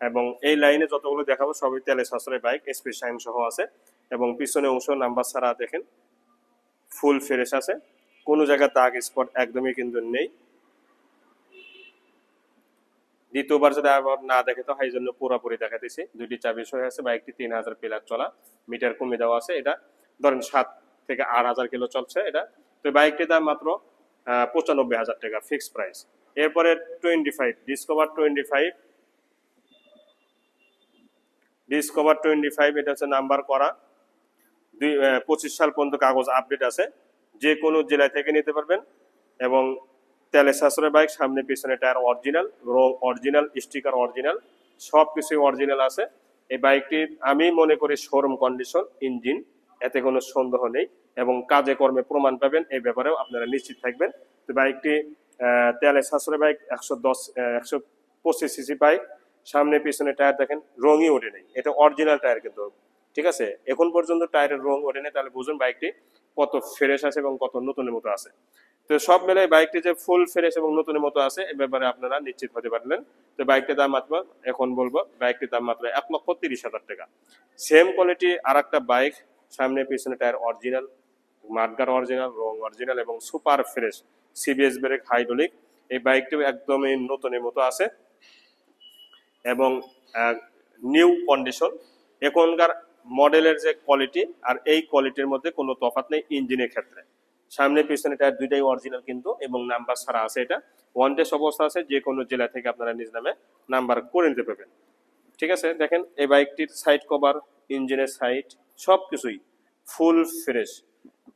Speaker 1: এবং এই লাইনে যতগুলো দেখাবো সবই তেলে সাশ্রয় বাইক, SP শাইন সহ আছে এবং পিছনে অংশ নাম্বার ছাড়া দেখেন ফুল ফ্রেশ আছে, কোনো জায়গায় দাগ স্পট একদমই কিন্তু নেই। দ্বিতীয়বার যদি আবার না দেখে তো এই জন্য পুরোপুরি দেখাতেছি। দুইটি চাবি সহ আছে, বাইকটি 3000 প্লাস চলা, মিটার কমে দেওয়া আছে, এটা ধরেন 7 থেকে 8,000 কিলো চলছে এটা। তো বাইকটির দাম মাত্র 95,000 টাকা ফিক্সড প্রাইস। এরপরে 25 ডিসকভার 25, ডিসকভার 25, এটা হচ্ছে নাম্বার করা, 25 সাল পর্যন্ত কাগজ আপডেট আছে, যে কোনো জেলা থেকে নিতে পারবেন এবং তেলে সাশ্রয় বাইক, সামনে পিছনে টায়ার অরিজিনাল, রং অরিজিনাল, স্টিকার অরিজিনাল, সব কিছুই অরিজিনাল আছে। এই বাইকটি আমি মনে করি শোরুম কন্ডিশন, ইঞ্জিন, এতে কোনো সন্দেহ নেই এবং কাজে কর্মে প্রমাণ পাবেন, এই ব্যাপারেও আপনারা নিশ্চিত থাকবেন। তো বাইকটি তেলে সাশ্রয় বাইক, 125 সিসি বাইক, সামনে পিছনে টায়ার দেখেন রঙই ওঠে নেই, এটা অরিজিনাল টায়ার কিন্তু, ঠিক আছে। এখন পর্যন্ত টায়ারের রং ওঠে নেই, তাহলে বুঝুন বাইকটি কত ফ্রেশ আছে এবং কত নতুনের মতো আছে। তো সব মিলে বাইকটি যে ফুল ফ্রেশ এবং নতুনের মতো আছে এ ব্যাপারে আপনারা নিশ্চিত হতে পারলেন। তো বাইকটির দাম মাত্র, এখন বলবো বাইকটির দাম মাত্র 1,30,000 টাকা। সেম কোয়ালিটি আর একটা বাইক, সামনে পিছনে টায়ার অরিজিনাল, মাডগার্ড অরিজিনাল, রং অরিজিনাল এবং super fresh, CBS brake, hydraulic. এই বাইকটিও একদমই নতুনের মতো আছে এবং নিউ কন্ডিশন। এখনকার মডেলের যে কোয়ালিটি আর এই কোয়ালিটির মধ্যে কোনো তফাৎ নেই ইঞ্জিনের ক্ষেত্রে। সামনে পিছনে টায়ার দুইটাই অরিজিনাল কিন্তু, এবং নাম্বার ছাড়া আছে, এটা ওয়ান টেস্ট অবস্থা আছে, যে কোনো জেলা থেকে আপনারা নিজ নামে নাম্বার করে নিতে পারবেন। ঠিক আছে, দেখেন এই বাইকটির সাইড কভার, ইঞ্জিনের সাইড সব কিছুই ফুল ফ্রেশ।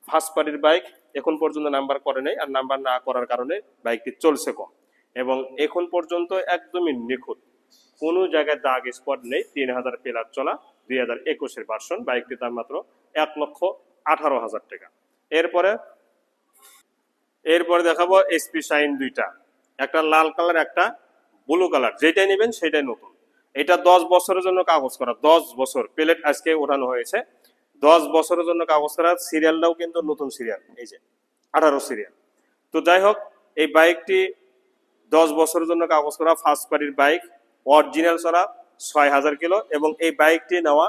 Speaker 1: ফার্স্ট পার্টির বাইক, এখন পর্যন্ত নাম্বার করে নাই, আর নাম্বার না করার কারণে বাইকটি চলছে কম, এবং এখন পর্যন্ত একদমই নিখুঁত, কোনো জায়গায় দাগ স্পট নেই। 3,000 প্লাস চলা, 2021-এর ভার্সন। বাইকটির দাম মাত্র 1,18,000 টাকা। এরপরে দেখাবো এসপি শাইন দুইটা, একটা লাল কালার একটা ব্লু কালার, যেটাই নেবেন সেটাই নতুন। এটা 10 বছরের জন্য কাগজ করা, 10 বছর, প্লেট আজকে ওঠানো হয়েছে, 10 বছরের জন্য কাগজ করা। সিরিয়ালটাও কিন্তু নতুন সিরিয়াল, এই যে 18 সিরিয়াল। তো যাই হোক, এই বাইকটি 10 বছরের জন্য কাগজ করা, ফার্স্ট পার্টির বাইক, অরিজিনাল চলা, 6,000 কিলো। এবং এই বাইকটি নেওয়া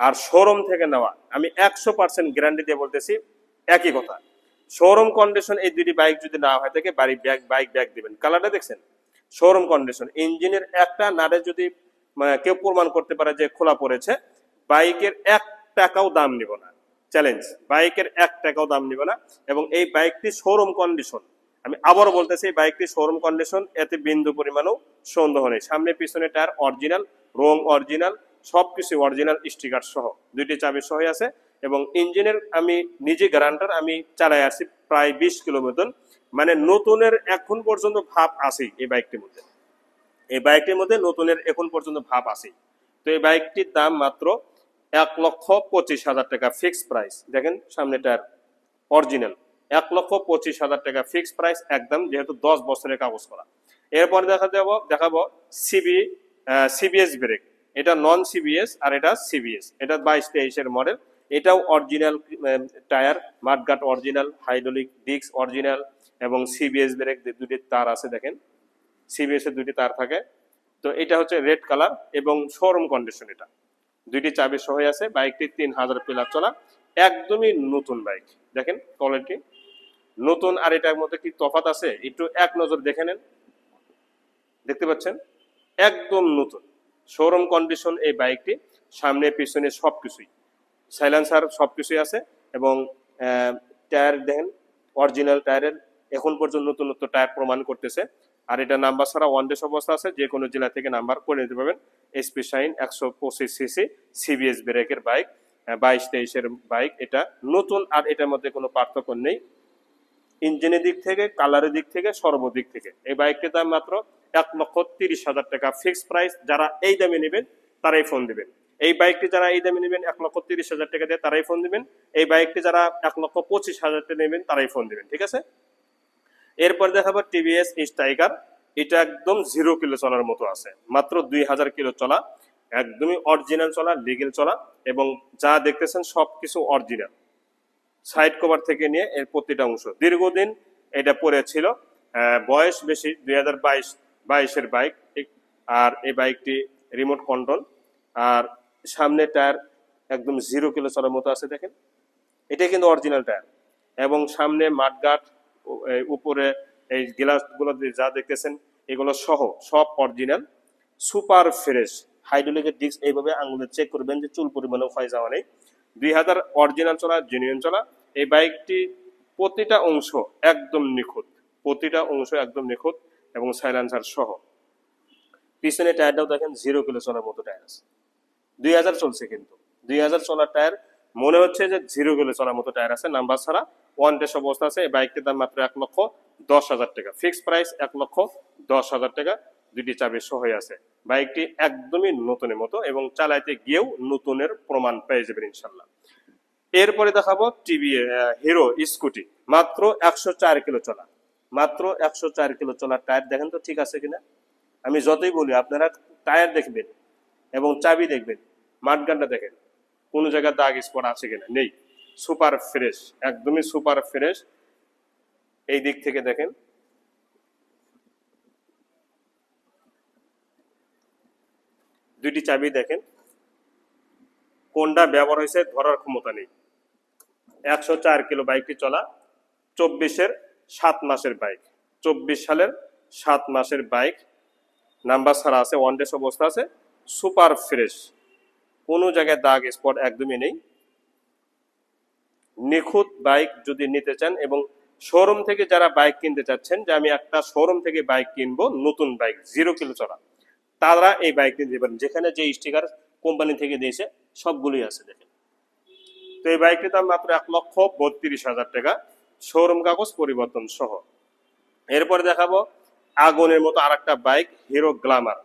Speaker 1: আর শোরুম থেকে নেওয়া, আমি 100% গ্যারান্টি দিয়ে বলতেছি একই কথা। শোরুম কন্ডিশন এই দুটি বাইক যদি না হয় থাকে, বাইক ব্যাগ দিবেন। কালারটা দেখছেন, শোরুম কন্ডিশন। ইঞ্জিনের একটা নাটে যদি কেউ প্রমাণ করতে পারে যে খোলা পড়েছে, বাইকের 1 টাকাও দাম নিব না, চ্যালেঞ্জ, বাইকের 1 টাকাও দাম নিব না। এবং এই বাইকটি শোরুম কন্ডিশন, আমি আবারও বলতেছি এই বাইকটি শোরুম কন্ডিশন, এতে বিন্দু পরিমাণও সন্দেহ নেই। সামনে পিছনে টায়ার অরিজিনাল, রং অরিজিনাল, সবকিছু অরিজিনাল, স্টিকার সহ, দুইটি চাবি সহ আছে। এবং ইঞ্জিনের আমি নিজে গ্যারান্টার, আমি চালাই আসছি প্রায় 20 কিলো মতন, মানে নতুনের এখন পর্যন্ত ভাব আসেই এই বাইকটির মধ্যে, এই বাইকটির মধ্যে নতুনের এখন পর্যন্ত ভাব আসেই। তো এই বাইকটির দাম মাত্র 1,25,000 টাকা ফিক্স প্রাইস। দেখেন সামনে টায়ার অরিজিনাল, 1,25,000 টাকা ফিক্স প্রাইস একদম, যেহেতু 10 বছরের কাগজ করা। এরপরে দেখাবো সিবিএস ব্রেক। এটা নন সিবিএস আর এটা সিবিএস। এটা 22-23-এর মডেল। এটাও original tyre, mudguard original, hydraulic disk original, এবং সিবিএস ব্রেক দুটি তার আছে, দেখেন সিবিএস এর দুটি তার থাকে। তো এটা হচ্ছে রেড কালার এবং শোরুম কন্ডিশন, এটা দুইটি চাবি সহ আছে। বাইকটি 3,000 প্লাস চলা, একদমই নতুন বাইক। দেখেন কোয়ালিটি নতুন, আর এটার মধ্যে কি তফাৎ আছে একটু এক নজর দেখে নেন, দেখতে পাচ্ছেন একদম নতুন শোরুম কন্ডিশন এই বাইকটি। সামনে পিছনে সবকিছুই, সাইলেন্সার সবকিছুই আছে, এবং টায়ার দেখেন অরিজিনাল টায়ারের, এখন পর্যন্ত নতুনত্ব টায়ার প্রমাণ করতেছে। আর এটা নাম্বার ছাড়া ওয়ান ডেস অবস্থা আছে, যে কোনো জেলা থেকে নাম্বার করে নিতে পারবেন। এসপি শাইন 125 সিসি সিবিএস ব্রেকের বাইক, 22-23-এর বাইক। এটা নতুন, আর এটার মধ্যে কোনো পার্থক্য নেই ইঞ্জিনের দিক থেকে, কালারের দিক থেকে, সর্বদিক থেকে। এই বাইকটির দাম মাত্র 1,30,000 টাকা ফিক্স প্রাইস। যারা এই দামে নেবেন তারাই ফোন দিবেন। এই বাইকটি যারা এই দামে নেবেন 1,30,000 টাকা দিয়ে, তারাই ফোন দিবেন। এই বাইকটি যারা 1,25,000 টাকা নেবেন তারাই ফোন দিবেন, ঠিক আছে। এরপর দেখাবো টিভিএস স্ট্রাইকার। এটা একদম 0 কিলো চলার মতো আছে, মাত্র 2,000 কিলো চলা, একদমই অরিজিনাল চলা, লিগেল চলা, এবং যা দেখতেছেন সবকিছু অরিজিনাল, সাইড কভার থেকে নিয়ে এর প্রতিটা অংশ। দীর্ঘদিন এটা পরে ছিল, বয়স বেশি, 2022-এর বাইক। আর এই বাইকটি রিমোট কন্ট্রোল, আর সামনে টায়ার একদম 0 কিলো চলার মতো আছে, দেখেন এটা কিন্তু অরিজিনাল টায়ার। এবং সামনে মাডগার্ড, উপরে এই গ্লাসগুলো যা দেখতেছেন এগুলো সহ সব অরিজিনাল, সুপার ফ্রেশ। হাইড্রোলিকের ডিস্ক এইভাবে আঙুলে চেক করবেন যে চুল পরিমাণেও ক্ষয় যাওয়া নেই। 2,000 অরিজিনাল চলা, জেনুইন চলা। এই বাইকটি প্রতিটা অংশ একদম নিখুঁত, প্রতিটা অংশ একদম নিখুঁত, এবং সাইলেন্সার সহ। পিছনে টায়ারটাও দেখেন 0 কিলো চলার মতো টায়ার আছে, 2,000 চলছে, কিন্তু 2,000 চলার টায়ার মনে হচ্ছে যে 0 কিলো চলার মতো টায়ার আছে, নাম্বার ছাড়া, ওয়ান টেস্ট অবস্থা আছে। এই বাইকটির দাম মাত্র 1,10,000 টাকা ফিক্স প্রাইস, 1,10,000 টাকা, দুটি চাবি সহ আছে। বাইকটি একদমই নতুনের মতো, এবং চালাইতে গিয়েও নতুনের প্রমাণ পেয়ে যাবেন ইনশাল্লাহ। এরপরে দেখাবো হিরো স্কুটি, মাত্র 104 কিলো চলা, মাত্র 104 কিলো চলার টায়ার। দেখেন তো ঠিক আছে কিনা, আমি যতই বলি আপনারা টায়ার দেখবেন এবং চাবি দেখবেন, মাঠগানটা দেখেন কোনো জায়গায় দাগ স্পট আছে কিনা, নেই, সুপার ফ্রেশ, একদমই সুপার ফ্রেশ। এই দিক থেকে দেখেন, দুইটি চাবি দেখেন, কোনটা ব্যবহার হয়েছে ধরার ক্ষমতা নেই। 104 কিলো বাইকটি চলা, 24-7 বাইক, 24 সালের 7 মাসের বাইক, নাম্বার ছাড়া আছে, ওয়ান ডেস অবস্থা আছে, সুপার ফ্রেশ, কোনো জায়গায় দাগ স্পট একদমই নেই। নিখুঁত বাইক যদি নিতে চান এবং শোরুম থেকে যারা বাইক কিনতে চাচ্ছেন যে আমি একটা শোরুম থেকে বাইক কিনবো, নতুন বাইক 0 কিলো চলা, তারা এই বাইক নিতে পারেন, যেখানে যে স্টিকার কোম্পানি থেকে দিয়েছে সবগুলোই আছে দেখেন। তো এই বাইকটির দাম মাত্র 1,32,000 টাকা, শোরুম কাগজ পরিবর্তন সহ। এরপরে দেখাবো আগুনের মতো আরেকটা বাইক, হিরো গ্ল্যামার।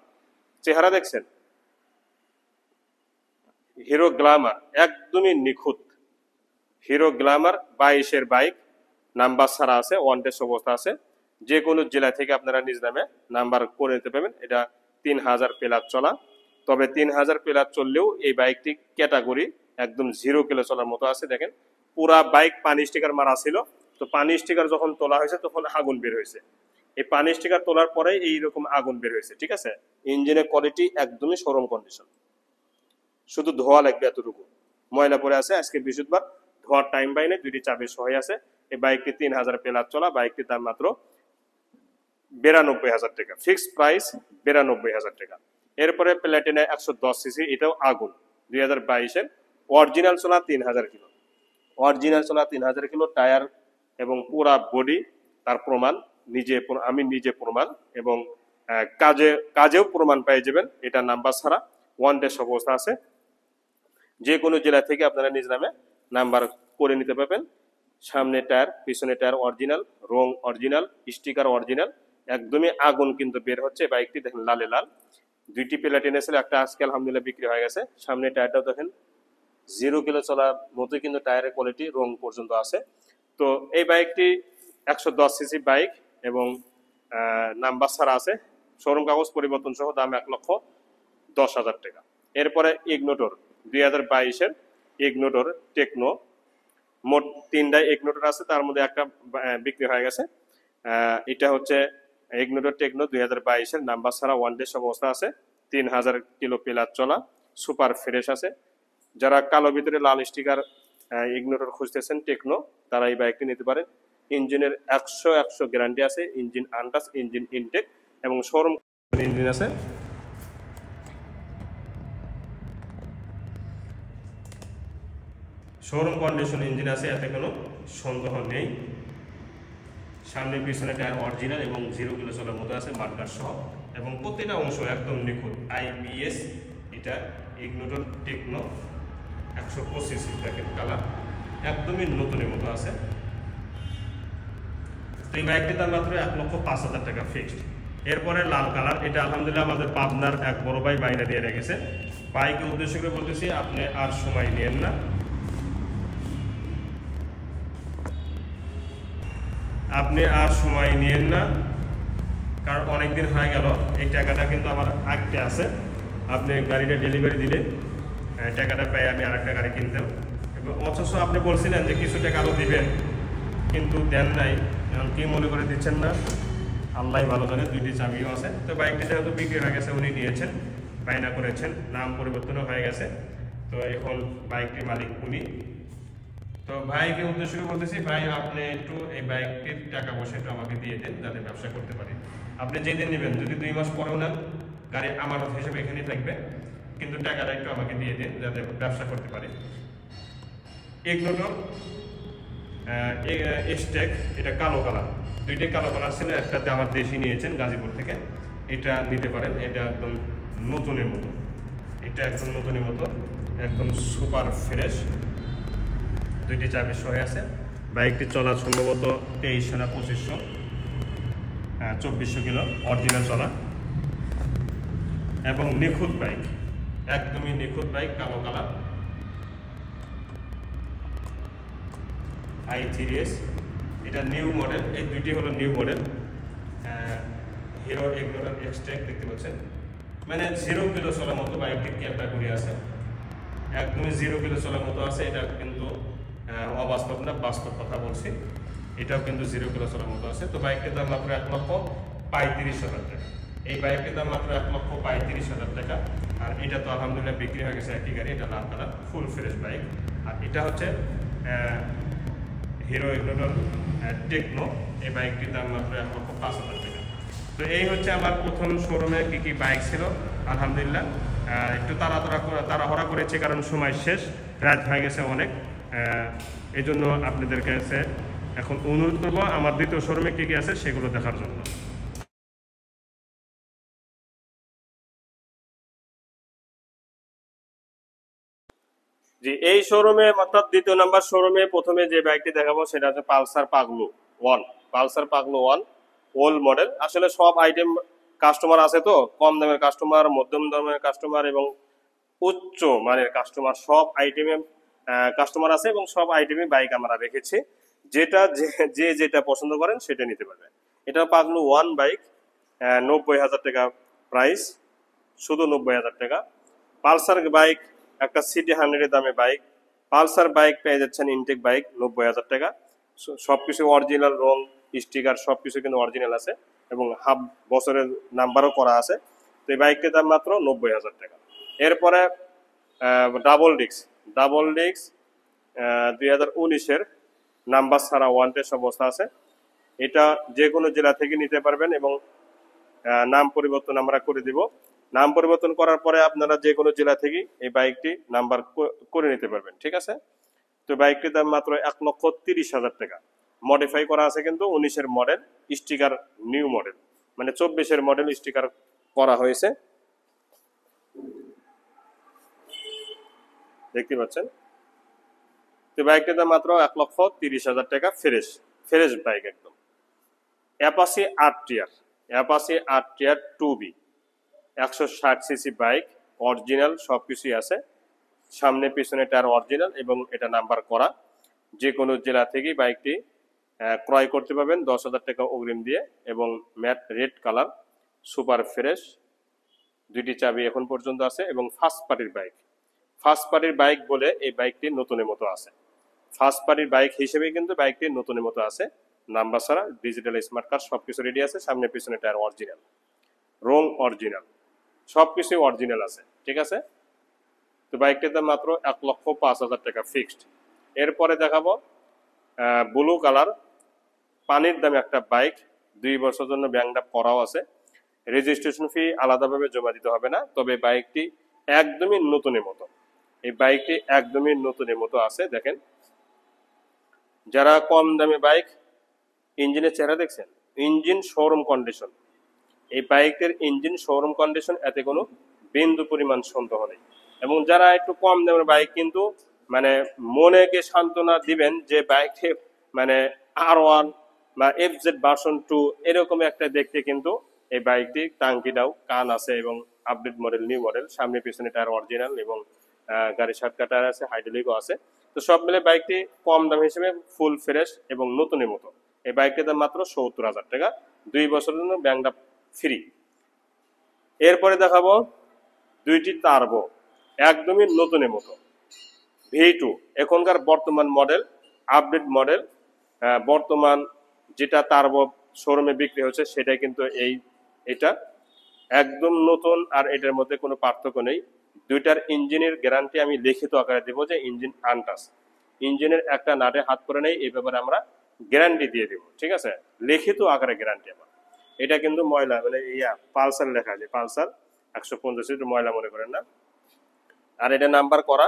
Speaker 1: চেহারা দেখছেন, হিরো গ্ল্যামার একদমই নিখুঁত। হিরো গ্ল্যামার 22-এর বাইক, নাম্বার ছাড়া আছে, ওয়ান ডেস অবস্থা আছে, যে কোনো জেলা থেকে আপনারা নিজ নামে নাম্বার করে নিতে পারবেন। এটা 3000 প্লাস চলা, তবে 3000 প্লাস চললেও এই বাইকটি ক্যাটাগরি একদম 0 কিলো চলার মতো আছে। দেখেন পুরা বাইক পানি স্টিকার মারা ছিল, তো পানি স্টিকার যখন তোলা হয়েছে তখন আগুন বের হয়েছে, এই পানি স্টিকার তোলার পরে এইরকম আগুন বের হয়েছে, ঠিক আছে। ইঞ্জিনের কোয়ালিটি একদমই শোরুম কন্ডিশন, শুধু ধোয়া লাগবে এতটুকু, ময়লা পড়ে আছে। আজকে বৃহস্পতিবার, ধোয়ার টাইম পাইনি, দুইটি চাবি সহ আছে। এই বাইকটি 3000 প্লাস চলা, বাইকটির দাম মাত্র 92,000 টাকা, ফিক্সড প্রাইস 92,000 টাকা। এরপরে প্ল্যাটিনা 110 সিসি, এটাও আগুন, 2022-এর, অরিজিনাল চলা 3000 কিলো, অরিজিনাল চলা 3000 কিলো, টায়ার এবং পুরা বডি তার প্রমাণ, আমি নিজে প্রমাণ, এবং কাজেও প্রমাণ পেয়ে যাবেন। এটা নাম্বার ছাড়া, ওয়ান ডেস অবস্থা আছে, যে কোনো জেলা থেকে আপনারা নিজ নামে নাম্বার করে নিতে পারবেন। সামনে টায়ার, পিছনে টায়ার অরিজিনাল, রং অরিজিনাল, স্টিকার অরিজিনাল, একদমই আগুন কিন্তু বের হচ্ছে। বাইকটি দেখেন লালে লাল, দুইটি প্লাটিনা ছিল, একটা আজকে আলহামদুলিল্লাহ বিক্রি হয়ে গেছে। সামনে টায়ারটাও দেখেন 0 কিলো চলার মতোই কিন্তু টায়ারের কোয়ালিটি, রং পর্যন্ত আছে। তো এই বাইকটি 110 সিসি বাইক এবং নাম্বার ছাড়া আছে, শোরুম কাগজ পরিবর্তন সহ, দাম 1,10,000 টাকা। এরপরে ইগনোটর, 2022-এর ইগনোটর টেকনো, মোট 3টাই ইগনোটর আছে, তার মধ্যে একটা বিক্রি হয়ে গেছে। এটা হচ্ছে ইগনোটর টেকনো 2022-এর, নাম্বার ছাড়া, ওয়ান ডেস অবস্থা আছে, 3000 কিলো প্লাস চলা, সুপার ফ্রেশ আছে। যারা কালো ভিতরে লাল স্টিকার ইগনোটর খুঁজতেছেন টেকনো, তারা এই বাইকটি নিতে পারেন। ইঞ্জিনের 100 গ্যারান্টি আছে, ইঞ্জিন আনটাচ, ইঞ্জিন ইনটেক এবং শোরুম ইঞ্জিন আছে। শোরুম কন্ডিশন ইঞ্জিন আছে, এতে কোনো সন্দেহ নেই। সামনে পিছনে টায়ার অরিজিনাল এবং 0 কিলো চলার মতো আছে, মার্কার সহ, এবং প্রতিটা অংশ একদম নিখুঁত। IBS, এটা ইগনোটর টেকনো 125 দেখেন, কালার একদমই নতুনের মতো আছে। এই বাইকটির দাম মাত্র 1,05,000 টাকা ফিক্সড। এরপরে লাল কালার, এটা আলহামদুলিল্লাহ আমাদের পাবনার এক বড় ভাই বাইরে দিয়ে রেখেছে। বাইকের উদ্দেশ্য করে বলতেছি, আপনি আর সময় নেন না, আপনি আর সময় নিয়েন না, কারণ অনেকদিন হয়ে গেল, এই টাকাটা কিন্তু আমার আগতে আছে। আপনি গাড়িটা ডেলিভারি দিলে টাকাটা পেয়ে আমি আরেকটা গাড়ি কিনতাম, এবং অথচ আপনি বলছিলেন যে কিছু টাকা আরও দিবেন, কিন্তু দেন নাই। এখন কি মনে করে দিচ্ছেন না আল্লাহ ভালো জানে। দুইটি চাবিও আছে। তো বাইকটি যেহেতু বিক্রি হয়ে গেছে, উনি নিয়েছেন, বায়না করেছেন, নাম পরিবর্তনও হয়ে গেছে, তো এখন বাইকটির মালিক উনি। তো ভাইকে উদ্দেশ্য করে বলতেছি, ভাই আপনি একটু এই বাইকটির টাকা পয়সা একটু আমাকে দিয়ে দেন, যাতে ব্যবসা করতে পারি। আপনি যেদিন নেবেন, যদি 2 মাস পরেও নেন, গাড়ি আমানত হিসেবে এখানেই থাকবে, কিন্তু টাকাটা একটু আমাকে দিয়ে দেন, যাতে ব্যবসা করতে পারি। ইগনোটর স্টেক, এটা কালো কালার, দুইটাই কালো কালার ছিল, একটাতে আমার দেশি নিয়েছেন গাজীপুর থেকে, এটা নিতে পারেন। এটা একদম নতুনের মতো, এটা একদম নতুনের মতো, একদম সুপার ফ্রেশ, দুইটি চাবি সহ আছে। বাইকটি চলা সম্ভবত 2300 না 2500, 2400 কিলো অরিজিনাল চলা, এবং নিখুঁত বাইক, একদমই নিখুঁত বাইক, কালো কালার। i3s, এটা নিউ মডেল, এই দুইটি হলো নিউ মডেল। হিরো ইগনোটর এক্সট্রেক দেখতে পাচ্ছেন, মানে 0 কিলো চলার মতো বাইকটি ক্যাটাগরি আছে, একদমই 0 কিলো চলার মতো আছে। এটা কিন্তু অবাস্তব না, বাস্তব কথা বলছি। এটাও কিন্তু 0 কিলোমিটারের মতো আছে। তো বাইকটির দাম মাত্র 1,35,000 টাকা। এই বাইকটির দাম মাত্র 1,35,000 টাকা। আর এটা তো আলহামদুলিল্লাহ বিক্রি হয়ে গেছে একই গাড়ি, এটা লাল কালার ফুল ফ্রেশ বাইক। আর এটা হচ্ছে হিরো ইগনোটর টেকনো। এই বাইকটির দাম মাত্র 1,05,000 টাকা। তো এই হচ্ছে আমার প্রথম শোরুমে কি কি বাইক ছিল। আলহামদুলিল্লাহ একটু তাড়াহুড়া করেছে, কারণ সময় শেষ, রাত হয়ে গেছে অনেক। এই জন্য আপনাদের কাছে এখন অনুরোধ করবো আমার দ্বিতীয় শোরুমে কি কি আছে সেগুলো দেখার জন্য। জি, এই শোরুমে অর্থাৎ দ্বিতীয় নাম্বার শোরুমে প্রথমে যে বাইকটি দেখাবো সেটা হচ্ছে Pulsar Paglu one. Pulsar Paglu one old model. আসলে সব আইটেম কাস্টমার আছে, তো কম দামের কাস্টমার, মধ্যম দামের কাস্টমার এবং উচ্চ মানের কাস্টমার, সব আইটেমে কাস্টমার আছে এবং সব আইটেমে বাইক আমরা রেখেছি। যেটা যে যেটা পছন্দ করেন সেটা নিতে পারবেন। এটা পাগলু ওয়ান বাইক, 90,000 টাকা প্রাইস, শুধু 90,000 টাকা। পালসার বাইক একটা সিটি 100 দামে বাইক, পালসার বাইক পেয়ে যাচ্ছেন ইনটেক বাইক 90,000 টাকা। সবকিছু অরিজিনাল, রং স্টিকার সবকিছু কিন্তু অরিজিনাল আছে এবং হাফ বছরের নাম্বারও করা আছে। তো এই বাইকটির দাম মাত্র 90,000 টাকা। এরপরে ডাবল ডিক্স 2019-এর নাম্বার ছাড়া ওয়ান টেস্ট অবস্থা আছে। এটা যে কোনো জেলা থেকে নিতে পারবেন এবং নাম পরিবর্তন আমরা করে দিব। নাম পরিবর্তন করার পরে আপনারা যে কোনো জেলা থেকে এই বাইকটি নাম্বার করে নিতে পারবেন, ঠিক আছে। তো বাইকটির দাম মাত্র 1,30,000 টাকা। মডিফাই করা আছে কিন্তু 19-এর মডেল, স্টিকার নিউ মডেল, মানে 24-এর মডেল স্টিকার করা হয়েছে, দেখতে পাচ্ছেন। তো বাইকটির দাম মাত্র 1,30,000 টাকা। ফ্রেশ ফ্রেশ বাইক একদম। অ্যাপাসি আর টিয়ার 2B 160 সিসি বাইক, অরিজিনাল সবকিছুই আছে, সামনে পিছনে টায়ার অরিজিনাল এবং এটা নাম্বার করা। যে কোনো জেলা থেকেই বাইকটি ক্রয় করতে পারবেন 10,000 টাকা অগ্রিম দিয়ে এবং matte red colour, super fresh, দুইটি চাবি এখন পর্যন্ত আছে এবং ফার্স্ট পার্টির বাইক বলে এই বাইকটি নতুনের মতো আছে। ফার্স্ট পার্টির বাইক হিসেবে কিন্তু বাইকটি নতুনের মতো আছে, নাম্বার ছাড়া, ডিজিটাল স্মার্ট কার্ড সবকিছু রেডি আছে, সামনে পিছনে টায়ার অরিজিনাল, রং অরিজিনাল, সবকিছু অরিজিনাল আছে, ঠিক আছে। তো বাইকটির দাম মাত্র 1,05,000 টাকা ফিক্সড। এরপরে দেখাবো ব্লু কালার পানির দামে একটা বাইক, 2 বছরের জন্য ব্যাংক ড্রাফট করাও আছে, রেজিস্ট্রেশন ফি আলাদাভাবে জমা দিতে হবে না, তবে বাইকটি একদমই নতুনের মতো। এই বাইকটি একদমই নতুনের মতো আছে, দেখেন। যারা কম দামে বাইক, ইঞ্জিনের চেহারা দেখছেন, ইঞ্জিন শোরুম কন্ডিশন, এই বাইকটির ইঞ্জিন শোরুম কন্ডিশন, এতে কোনো বিন্দু পরিমাণ সন্দেহ নেই। এবং যারা একটু কম দামের বাইক কিন্তু মানে মনেকে সান্ত্বনা দিবেন যে বাইকটি মানে R1 বা FZ ভার্সন 2 এরকম একটা দেখতে, কিন্তু এই বাইকটি টাঙ্কিটাও কান আছে এবং আপডেট মডেল, নিউ মডেল, সামনে পিছনে টায়ার অরিজিনাল এবং গাড়ির 7 টায়ার আছে, হাইড্রোলিকও আছে। তো সব মিলে বাইকটি কম দাম হিসেবে ফুল ফ্রেশ এবং নতুনের মতো। এই বাইকটির দাম মাত্র 70,000 টাকা, 2 বছরের জন্য ব্যাংক ড্রাফট ফ্রি। এরপরে দেখাবো দুইটি টার্বো, একদমই নতুনের মতো, V2, এখনকার বর্তমান মডেল, আপডেট মডেল। বর্তমান যেটা টার্বো শোরুমে বিক্রি হচ্ছে সেটাই কিন্তু এটা একদম নতুন, আর এটার মধ্যে কোনো পার্থক্য নেই। দুইটার ইঞ্জিনের গ্যারান্টি আমি লিখিত আকারে দেবো যে ইঞ্জিন আনটাচ, ইঞ্জিনের একটা নাটে হাত করে নেই, এই ব্যাপারে আমরা গ্যারান্টি দিয়ে দেবো, ঠিক আছে, লিখিত আকারে গ্যারান্টি আমার। এটা কিন্তু ময়লা মানে পালসার লেখা আছে, পালসার 150, ময়লা মনে করেন না। আর এটা নাম্বার করা,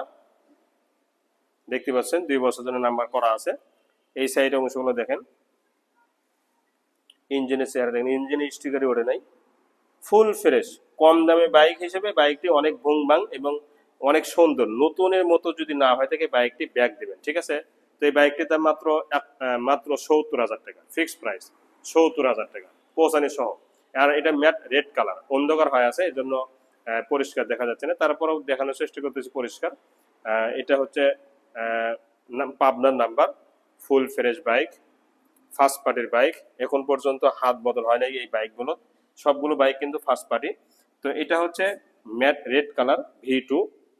Speaker 1: দেখতে পাচ্ছেন 2 বছর জন্য নাম্বার করা আছে। এই সাইড অংশগুলো দেখেন, ইঞ্জিনের চেহারা দেখেন, ইঞ্জিনের স্টিকারই ওঠে নাই, ফুল ফ্রেশ। কম দামে বাইক হিসেবে বাইকটি অনেক ভুং ভাং এবং অনেক সুন্দর, নতুনের মতো যদি না হয় থাকে বাইকটি ব্যাক দেবেন, ঠিক আছে। তো এই বাইকটির দাম মাত্র 70,000 টাকা ফিক্সড প্রাইস, 70,000 টাকা পৌঁছানি সহ। আর এটা ম্যাট রেড কালার, অন্ধকার হয়ে আছে, এই জন্য পরিষ্কার দেখা যাচ্ছে না, তারপরেও দেখানোর চেষ্টা করতেছি পরিষ্কার। এটা হচ্ছে পাবনার number, full fresh bike, first পার্টির বাইক, এখন পর্যন্ত হাত বদল হয় নাই এই বাইকগুলো, সবগুলো বাইক কিন্তু ফার্স্ট পার্টি। তো এটা হচ্ছে matte red colour V2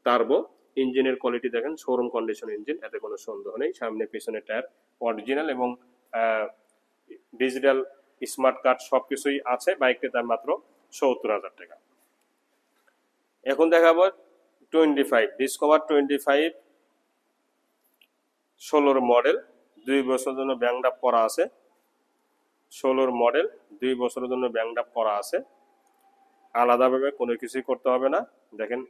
Speaker 1: turbo, ইঞ্জিনের কোয়ালিটি দেখেন, শোরুম কন্ডিশন ইঞ্জিন, এতে কোনো সন্দেহ নেই, সামনে পিছনে টায়ার অরিজিনাল এবং ডিজিটাল স্মার্ট কার্ড সবকিছুই আছে। বাইকটির দাম মাত্র ৭০,০০০ টাকা। এখন দেখাবো 25 ডিসকভার 25 16 মডেল, 2 বছরের জন্য ব্যাংকড্রাফট করা আছে। 16 মডেল, 2 বছরের জন্য ব্যাংকড্রাফট করা আছে। আলাদাভাবে কোনো কিছুই করতে হবে না। দেখেন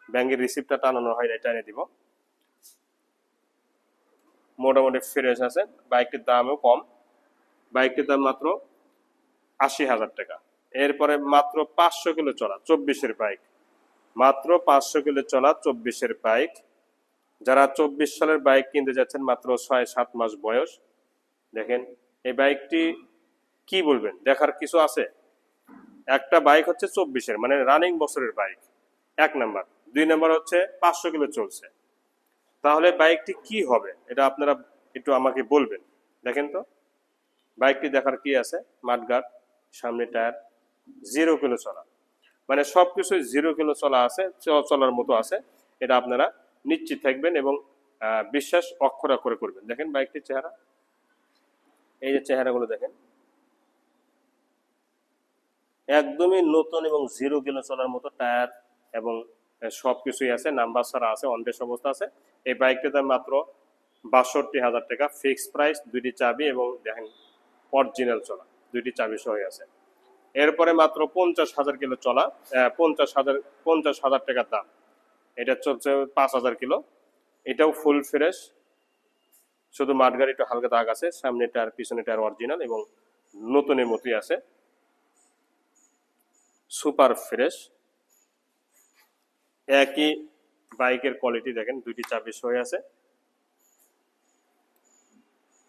Speaker 1: ব্যাংকের রিসিপ্টটা টানানো হয়, এটা এনে দিব। মোটামুটি ফ্রেশ আছে। বাইকটির দামও কম। বাইকটির দাম মাত্র ৮০,০০০ টাকা। এরপরে মাত্র 500 কিলো চলা 24-এর বাইক, মাত্র 500 কিলো চলা 24-এর বাইক। যারা 24 সালের বাইক কিনতে যাচ্ছেন, মাত্র 6-7 মাস বয়স। দেখেন এই বাইকটি কি বলবেন, দেখার কিছু আছে? একটা বাইক হচ্ছে 24-এর, মানে রানিং বছরের বাইক, 1 নাম্বার। 2 নাম্বার হচ্ছে 500 কিলো চলছে। তাহলে বাইকটি কি হবে এটা আপনারা একটু আমাকে বলবেন। দেখেন তো বাইকটি দেখার কি আছে? মাঠগার্ড, সামনে টায়ার, 0 কিলো চলা, মানে সবকিছু 0 কিলো চলা আছে, চলার মতো আছে। এটা আপনারা নিশ্চিত থাকবেন এবং বিশ্বাস অক্ষরে অক্ষরে করবেন। দেখেন বাইকটির চেহারা, এই যে চেহারাগুলো দেখেন, একদমই নতুন এবং 0 কিলো চলার মতো টায়ার এবং সবকিছুই আছে। নাম্বার ছাড়া আছে, অনটেস্ট অবস্থা আছে। এই বাইকটির দাম মাত্র ৬২,০০০ টাকা, ফিক্স প্রাইস। 2টি চাবি এবং দেখেন অরিজিনাল চলা, 2টি চাবি সহ আছে। এরপরে মাত্র 50,০০০ কিলো চলা, 50,০০০ টাকার দাম। এটা চলছে 5,০০০ কিলো। এটাও ফুল ফ্রেশ, শুধু মাঠগাড়ি একটু হালকা দাগ আছে। সামনে টায়ার, পিছনে টায়ার অরিজিনাল এবং নতুনের মতোই আছে, সুপার ফ্রেশ। একই বাইকের কোয়ালিটি দেখেন, 2টি চাবি সহ আছে।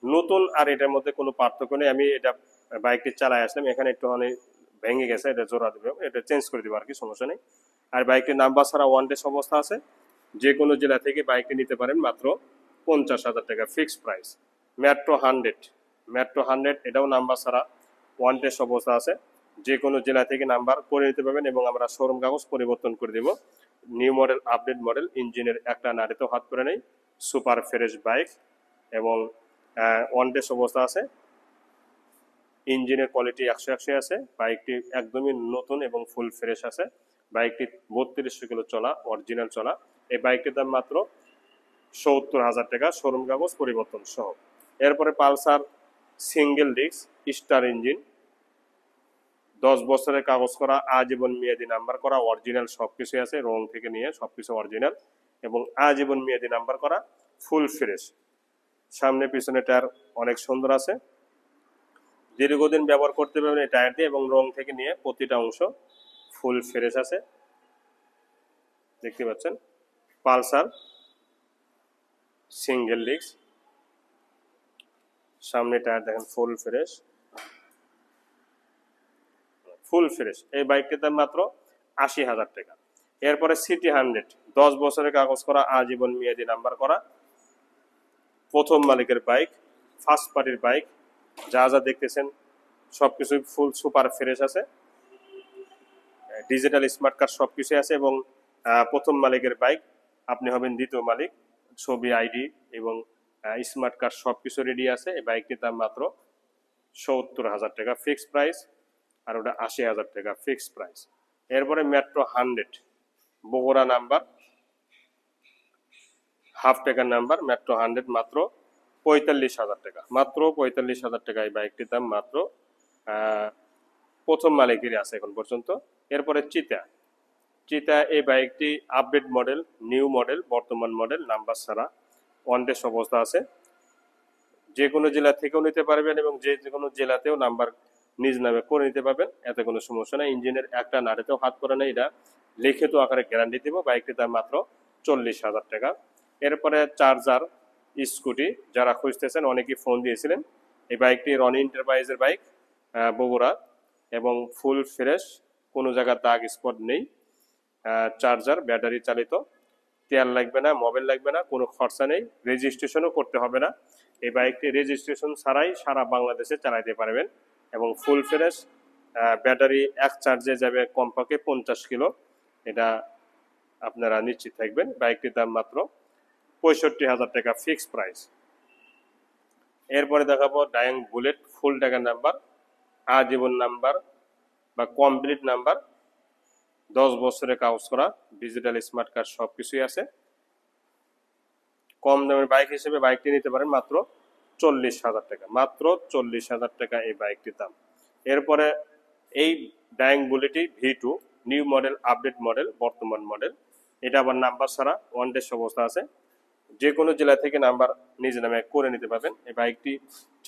Speaker 1: নতুন আর এটার মধ্যে কোনো পার্থক্য নেই। আমি এটা বাইকটি চালায় আসলাম, এখানে একটু ভেঙে গেছে, এটা জোড়া দেবে, এটা চেঞ্জ করে দেবো আর কি, সমস্যা নেই। আর বাইকটির নাম্বার ছাড়া ওয়ানটেস্ট অবস্থা আছে। যে কোনো জেলা থেকে বাইকটি নিতে পারেন মাত্র 50,০০০ টাকা, ফিক্স প্রাইস। মেট্রো 100, মেট্রো 100 এটাও নাম্বার ছাড়া ওয়ানটেস্ট অবস্থা আছে। যে কোনো জেলা থেকে নাম্বার করে নিতে পারবেন এবং আমরা শোরুম কাগজ পরিবর্তন করে দেব। নিউ মডেল, আপডেট মডেল, ইঞ্জিনের একটা নাড়িতেও হাত করে নেই, সুপার ফ্রেশ বাইক এবং ওয়ানটেস্ট অবস্থা আছে। ইঞ্জিনের কোয়ালিটি 100 আছে। বাইকটি একদমই নতুন এবং ফুল ফ্রেশ আছে। বাইকটি 3200 কিলো চলা, অরিজিনাল চলা। এই বাইকটির দাম মাত্র ৭০,০০০ টাকা, শোরুম কাগজ পরিবর্তন সহ। এরপরে Pulsar single disc, star engine, 10 বছরের কাগজ করা, আজীবন মেয়াদি নাম্বার করা, অরিজিনাল সবকিছু আছে, রং থেকে নিয়ে সবকিছু অরিজিনাল এবং আজীবন মেয়াদি নাম্বার করা, ফুল ফ্রেশ। সামনে পিছনে টায়ার অনেক সুন্দর আছে, দীর্ঘদিন ব্যবহার করতে পারবেন এই টায়ার দিয়ে এবং রং থেকে নিয়ে প্রতিটা অংশ ফুল ফ্রেশ আছে। দেখতে পাচ্ছেন পালসার সিঙ্গেল ডিস্ক, সামনে টায়ার দেখেন ফুল ফ্রেশ, ফুল ফ্রেশ। এই বাইকটির দাম মাত্র ৮০,০০০ টাকা। এরপরে সিটি 100, 10 বছরের কাগজ করা, আজীবন মেয়াদি নাম্বার করা, প্রথম মালিকের বাইক, ফার্স্ট পার্টির বাইক। যা যা দেখতেছেন সবকিছু ফুল সুপার ফ্রেশ আছে, ডিজিটাল স্মার্ট কার্ড সবকিছু আছে এবং প্রথম মালিকের বাইক, আপনি হবেন দ্বিতীয় মালিক। ছবি, আইডি এবং স্মার্ট কার্ড সবকিছু রেডি আছে। এই বাইকটির দাম মাত্র ৭০,০০০ টাকা, ফিক্স প্রাইস। আর ওটা ৮০,০০০ টাকা, ফিক্স প্রাইস। এরপরে মেট্রো 100, বগুড়া নাম্বার, হাফ টাকার নাম্বার, মেট্রো 100, মাত্র ৪৫,০০০ টাকা, মাত্র ৪৫,০০০ টাকা। এই বাইকটির দাম মাত্র প্রথম মালিকেরই আছে এখন পর্যন্ত। এরপরে চিতা, চিতা এই বাইকটি আপডেট মডেল, নিউ মডেল, বর্তমান মডেল, নাম্বার ছাড়া, ওয়ানটেস্ট অবস্থা আছে। যে কোনো জেলা থেকেও নিতে পারবেন এবং যে কোনো জেলাতেও নাম্বার নিজ নামে করে নিতে পারবেন, এতে কোনো সমস্যা নেই। ইঞ্জিনের একটা নাড়িতেও হাত করে নেই, এটা লিখিত আকারে গ্যারান্টি দেবো। বাইকটির দাম মাত্র ৪০,০০০ টাকা। এরপরে চার্জার স্কুটি যারা খুঁজতেছেন, অনেকেই ফোন দিয়েছিলেন। এই বাইকটি রনি এন্টারপ্রাইজের বাইক, বগুড়া এবং ফুল ফ্রেশ, কোনো জায়গার দাগ স্পট নেই। চার্জার ব্যাটারি চালিত, তেল লাগবে না, মোবাইল লাগবে না, কোনো খরচা নেই, রেজিস্ট্রেশনও করতে হবে না। এই বাইকটি রেজিস্ট্রেশন ছাড়াই সারা বাংলাদেশে চালাতে পারবেন এবং ফুল ফ্রেশ। ব্যাটারি এক চার্জে যাবে কমপক্ষে 50 কিলো, এটা আপনারা নিশ্চিত থাকবেন। বাইকটির দাম মাত্র ৬৫,০০০ টাকা, ফিক্স প্রাইস। এরপরে দেখাবো ডায়ং বুলেট ফুল টাকার নাম্বার, আজীবন নাম্বার বা কমপ্লিট নাম্বার, 10 বছরের কাগজ করা, ডিজিটাল স্মার্ট কার্ড সব কিছুই আছে। কম দামের বাইক হিসেবে বাইকটি নিতে পারেন মাত্র 40,000 টাকা, মাত্র 40,000 টাকা এই বাইকটির দাম। এরপরে এই ডায়ং বুলেটই V2 new model, update model, বর্তমান মডেল। এটা আবার নাম্বার ছাড়া ওয়ান টেস্ট অবস্থা আছে, যে কোনো জেলা থেকে নাম্বার নিজে নামে করে নিতে পারবেন। এই বাইকটি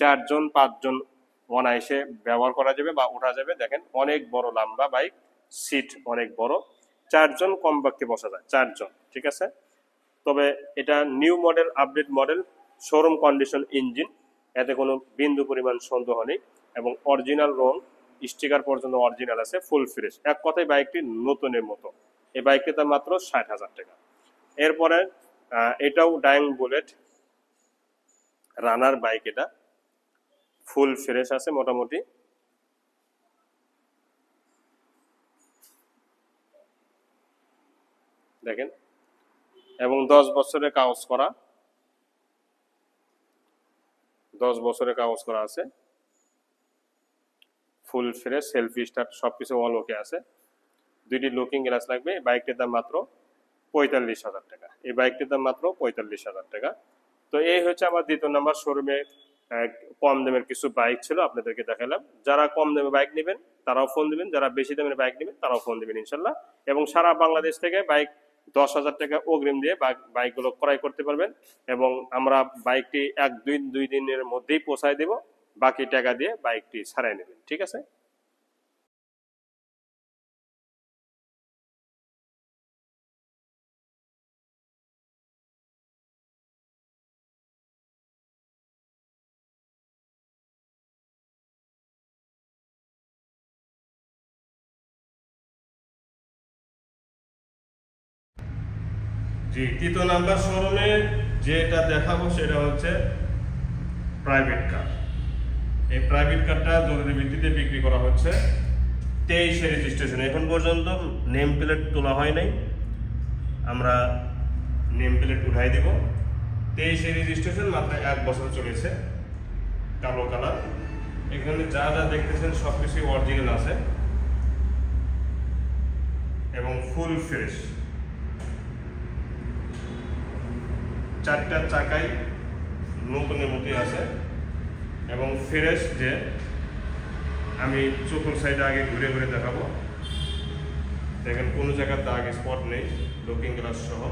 Speaker 1: 4 জন 5 জন অনায়াসে ব্যবহার করা যাবে বা ওঠা যাবে। দেখেন অনেক বড় লম্বা বাইক, সিট অনেক বড়, 4 জন কমপক্ষে বসা যায়, 4 জন, ঠিক আছে। তবে এটা new model, update model, showroom condition engine, এতে কোনো বিন্দু পরিমাণ সন্দেহ নেই এবং অরিজিনাল রং, স্টিকার পর্যন্ত অরিজিনাল আছে, ফুল ফ্রেশ। এক কথায় বাইকটি নতুনের মতো। এই বাইকটির দাম মাত্র 60,000 টাকা। এরপরে এটাও ডায়ং বুলেট রানার বাইক, এটা ফুল ফ্রেশ আছে মোটামুটি। দেখেন এবং 10 বছরের কাগজ করা, 10 বছরের কাগজ করা আছে, ফুল ফ্রেশ, সেলফি স্টার্ট সবকিছু অল ওকে আছে। 2টি লুকিং গ্লাস লাগবে। এই বাইকটির দাম মাত্র 45,000 টাকা। এই বাইকটির দাম মাত্র 45,000 টাকা। তো এই হচ্ছে আমার দ্বিতীয় নাম্বার শোরুমে কম দামের কিছু বাইক ছিল, আপনাদেরকে দেখালাম। যারা কম দামে বাইক নেবেন তারাও ফোন দিবেন, যারা বেশি দামের বাইক নেবেন তারাও ফোন দিবেন ইনশাল্লাহ। এবং সারা বাংলাদেশ থেকে বাইক 10,000 টাকা অগ্রিম দিয়ে বাইকগুলো ক্রয় করতে পারবেন এবং আমরা বাইকটি 1-2 দিনের মধ্যেই পৌঁছায় দেব, বাকি টাকা দিয়ে বাইকটি ছাড়াই নেবেন, ঠিক আছে। জি, তৃতীয় নাম্বার শোরুমে যেটা দেখাবো সেটা হচ্ছে প্রাইভেট কার। এই প্রাইভেট কারটা জরুরি ভিত্তিতে বিক্রি করা হচ্ছে। 23 রেজিস্ট্রেশন, এখন পর্যন্ত নেম প্লেট তোলা হয় নাই, আমরা নেম প্লেট উঠাই দিব। 23 রেজিস্ট্রেশন, মাত্র 1 বছর চলেছে, কালো কালার। এখানে যা যা দেখতেছেন সবকিছু অরিজিনাল আছে এবং ফুল ফ্রেশ। 4টা চাকাই নতুনের মতোই আছে এবং ফ্রেশ। যে আমি চতুর সাইডে আগে ঘুরে ঘুরে দেখাবো, দেখেন কোনো জায়গার দাগ স্পট নেই, লুকিং গ্লাস সহ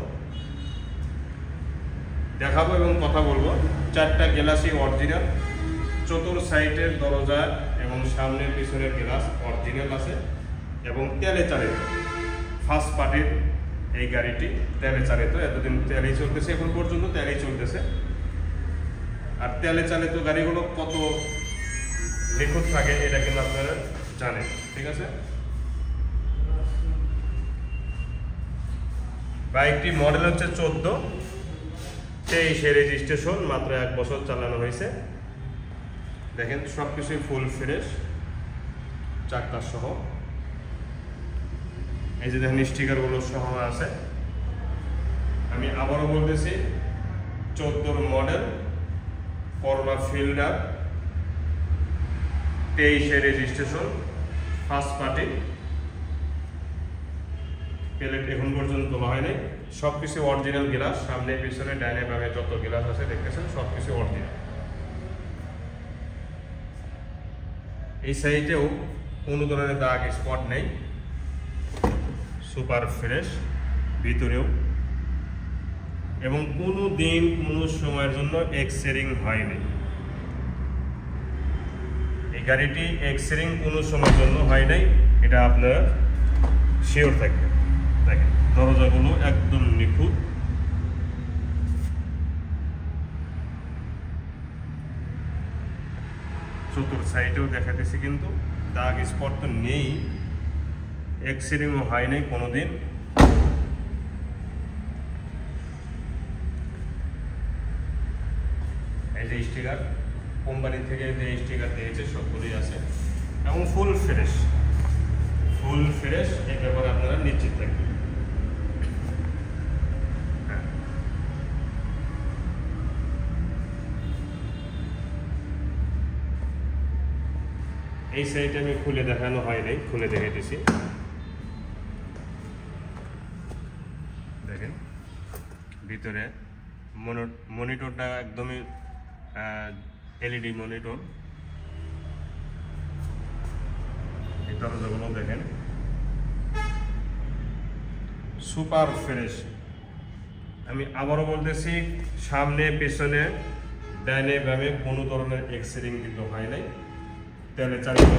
Speaker 1: দেখাবো এবং কথা বলবো। 4টা গ্লাসই অরিজিনাল, চতুর সাইডের দরজা এবং সামনের পিছনের গ্লাস অরিজিনাল আছে এবং তেলে চালিত, ফার্স্ট পার্টির এই গাড়িটি তেলে চালিত। এতদিন তেলেই চলতেছে, এখন পর্যন্ত তেলেই চলতেছে। আর তেলে চালিত গাড়িগুলো কত নিখুঁত থাকে এটা কিন্তু আপনারা জানেন, ঠিক আছে। বাইকটি মডেল হচ্ছে 14, 23 রেজিস্ট্রেশন, মাত্র 1 বছর চালানো হয়েছে। দেখেন সবকিছুই ফুল ফ্রেশ, চাকা সহ। এই যে দেখেন স্টিকারগুলো সহ আছে। আমি আবারও বলতেছি, 14 মডেল, করলা fielder, 23 registration, first party, plate এখন পর্যন্ত তোলা হয়নি। সবকিছু অরিজিনাল গ্লাস, সামনে পিছনে ডাইনে বামে যত গ্লাস আছে দেখতেছেন সবকিছু অরিজিনাল। এই সাইডেও কোনো ধরনের দাগ স্পট নেই, সুপার ফ্রেশ ভিতরেও, এবং কোনো দিন কোনো সময়ের জন্য এক্সেরিং হয়নি। এই গাড়িটি এক্সেরিং কোনো সময়ের জন্য হয় নাই, এটা আপনার শিওর থাকবে। দেখেন দরজাগুলো একদম নিখুঁত, চতুর সাইডেও দেখাতেছি কিন্তু দাগ স্পট তো নেই, এক্সেরিংও হয় নাই কোনোদিন। এই যে স্টিকার কোম্পানি থেকে যে স্টিকার দিয়েছে সবগুলোই আছে এবং ফুল ফ্রেশ, ফুল ফ্রেশ। এই ব্যাপারে আপনারা নিশ্চিত থাকবেন। এই সাইডে আমি খুলে দেখানো হয় নাই, খুলে দেখে দিছি। দেখেন ভিতরে মনিটরটা একদমই এলইডি মনিটর। এই দরজাগুলো দেখেন সুপার ফ্রেশ। আমি আবারও বলতেছি, সামনে পেছনে ডাইনে বামে কোনো ধরনের এক্সিডেন্ট কিন্তু হয় নাই। তেলে চালিত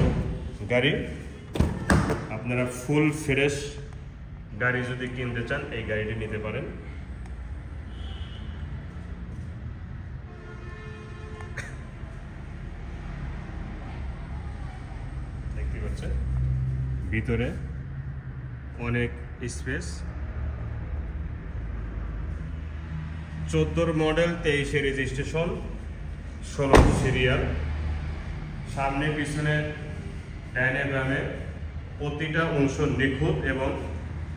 Speaker 1: গাড়ি। আপনারা ফুল ফ্রেশ গাড়ি যদি কিনতে চান এই গাড়িটি নিতে পারেন। দেখতে পাচ্ছেন ভিতরে অনেক স্পেস। 14 model, 23 registration, 16 serial. সামনে পিছনে ডাইনে বামে প্রতিটা অংশ নিখুঁত এবং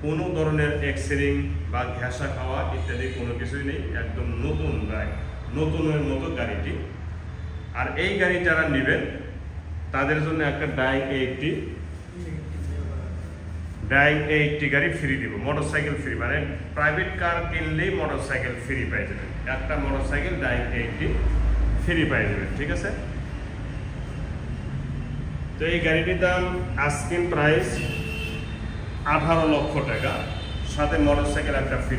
Speaker 1: কোনো ধরনের এক্সিডিং বা ঘেঁষা খাওয়া ইত্যাদি কোনো কিছুই নেই। একদম নতুন গাড়ি, নতুনের মতো গাড়িটি। আর এই গাড়ি যারা নেবেন তাদের জন্য একটা ডাইং 80 গাড়ি ফ্রি দিব, মোটরসাইকেল ফ্রি। মানে প্রাইভেট কার কিনলেই মোটরসাইকেল ফ্রি পেয়ে যাবেন। একটা মোটরসাইকেল ডাইং 80 ফ্রি পেয়ে যাবেন, ঠিক আছে। তো এই গাড়িটির দাম আস্কিং প্রাইস 18 লক্ষ টাকা, সাথে মোটরসাইকেল একটা ফ্রি।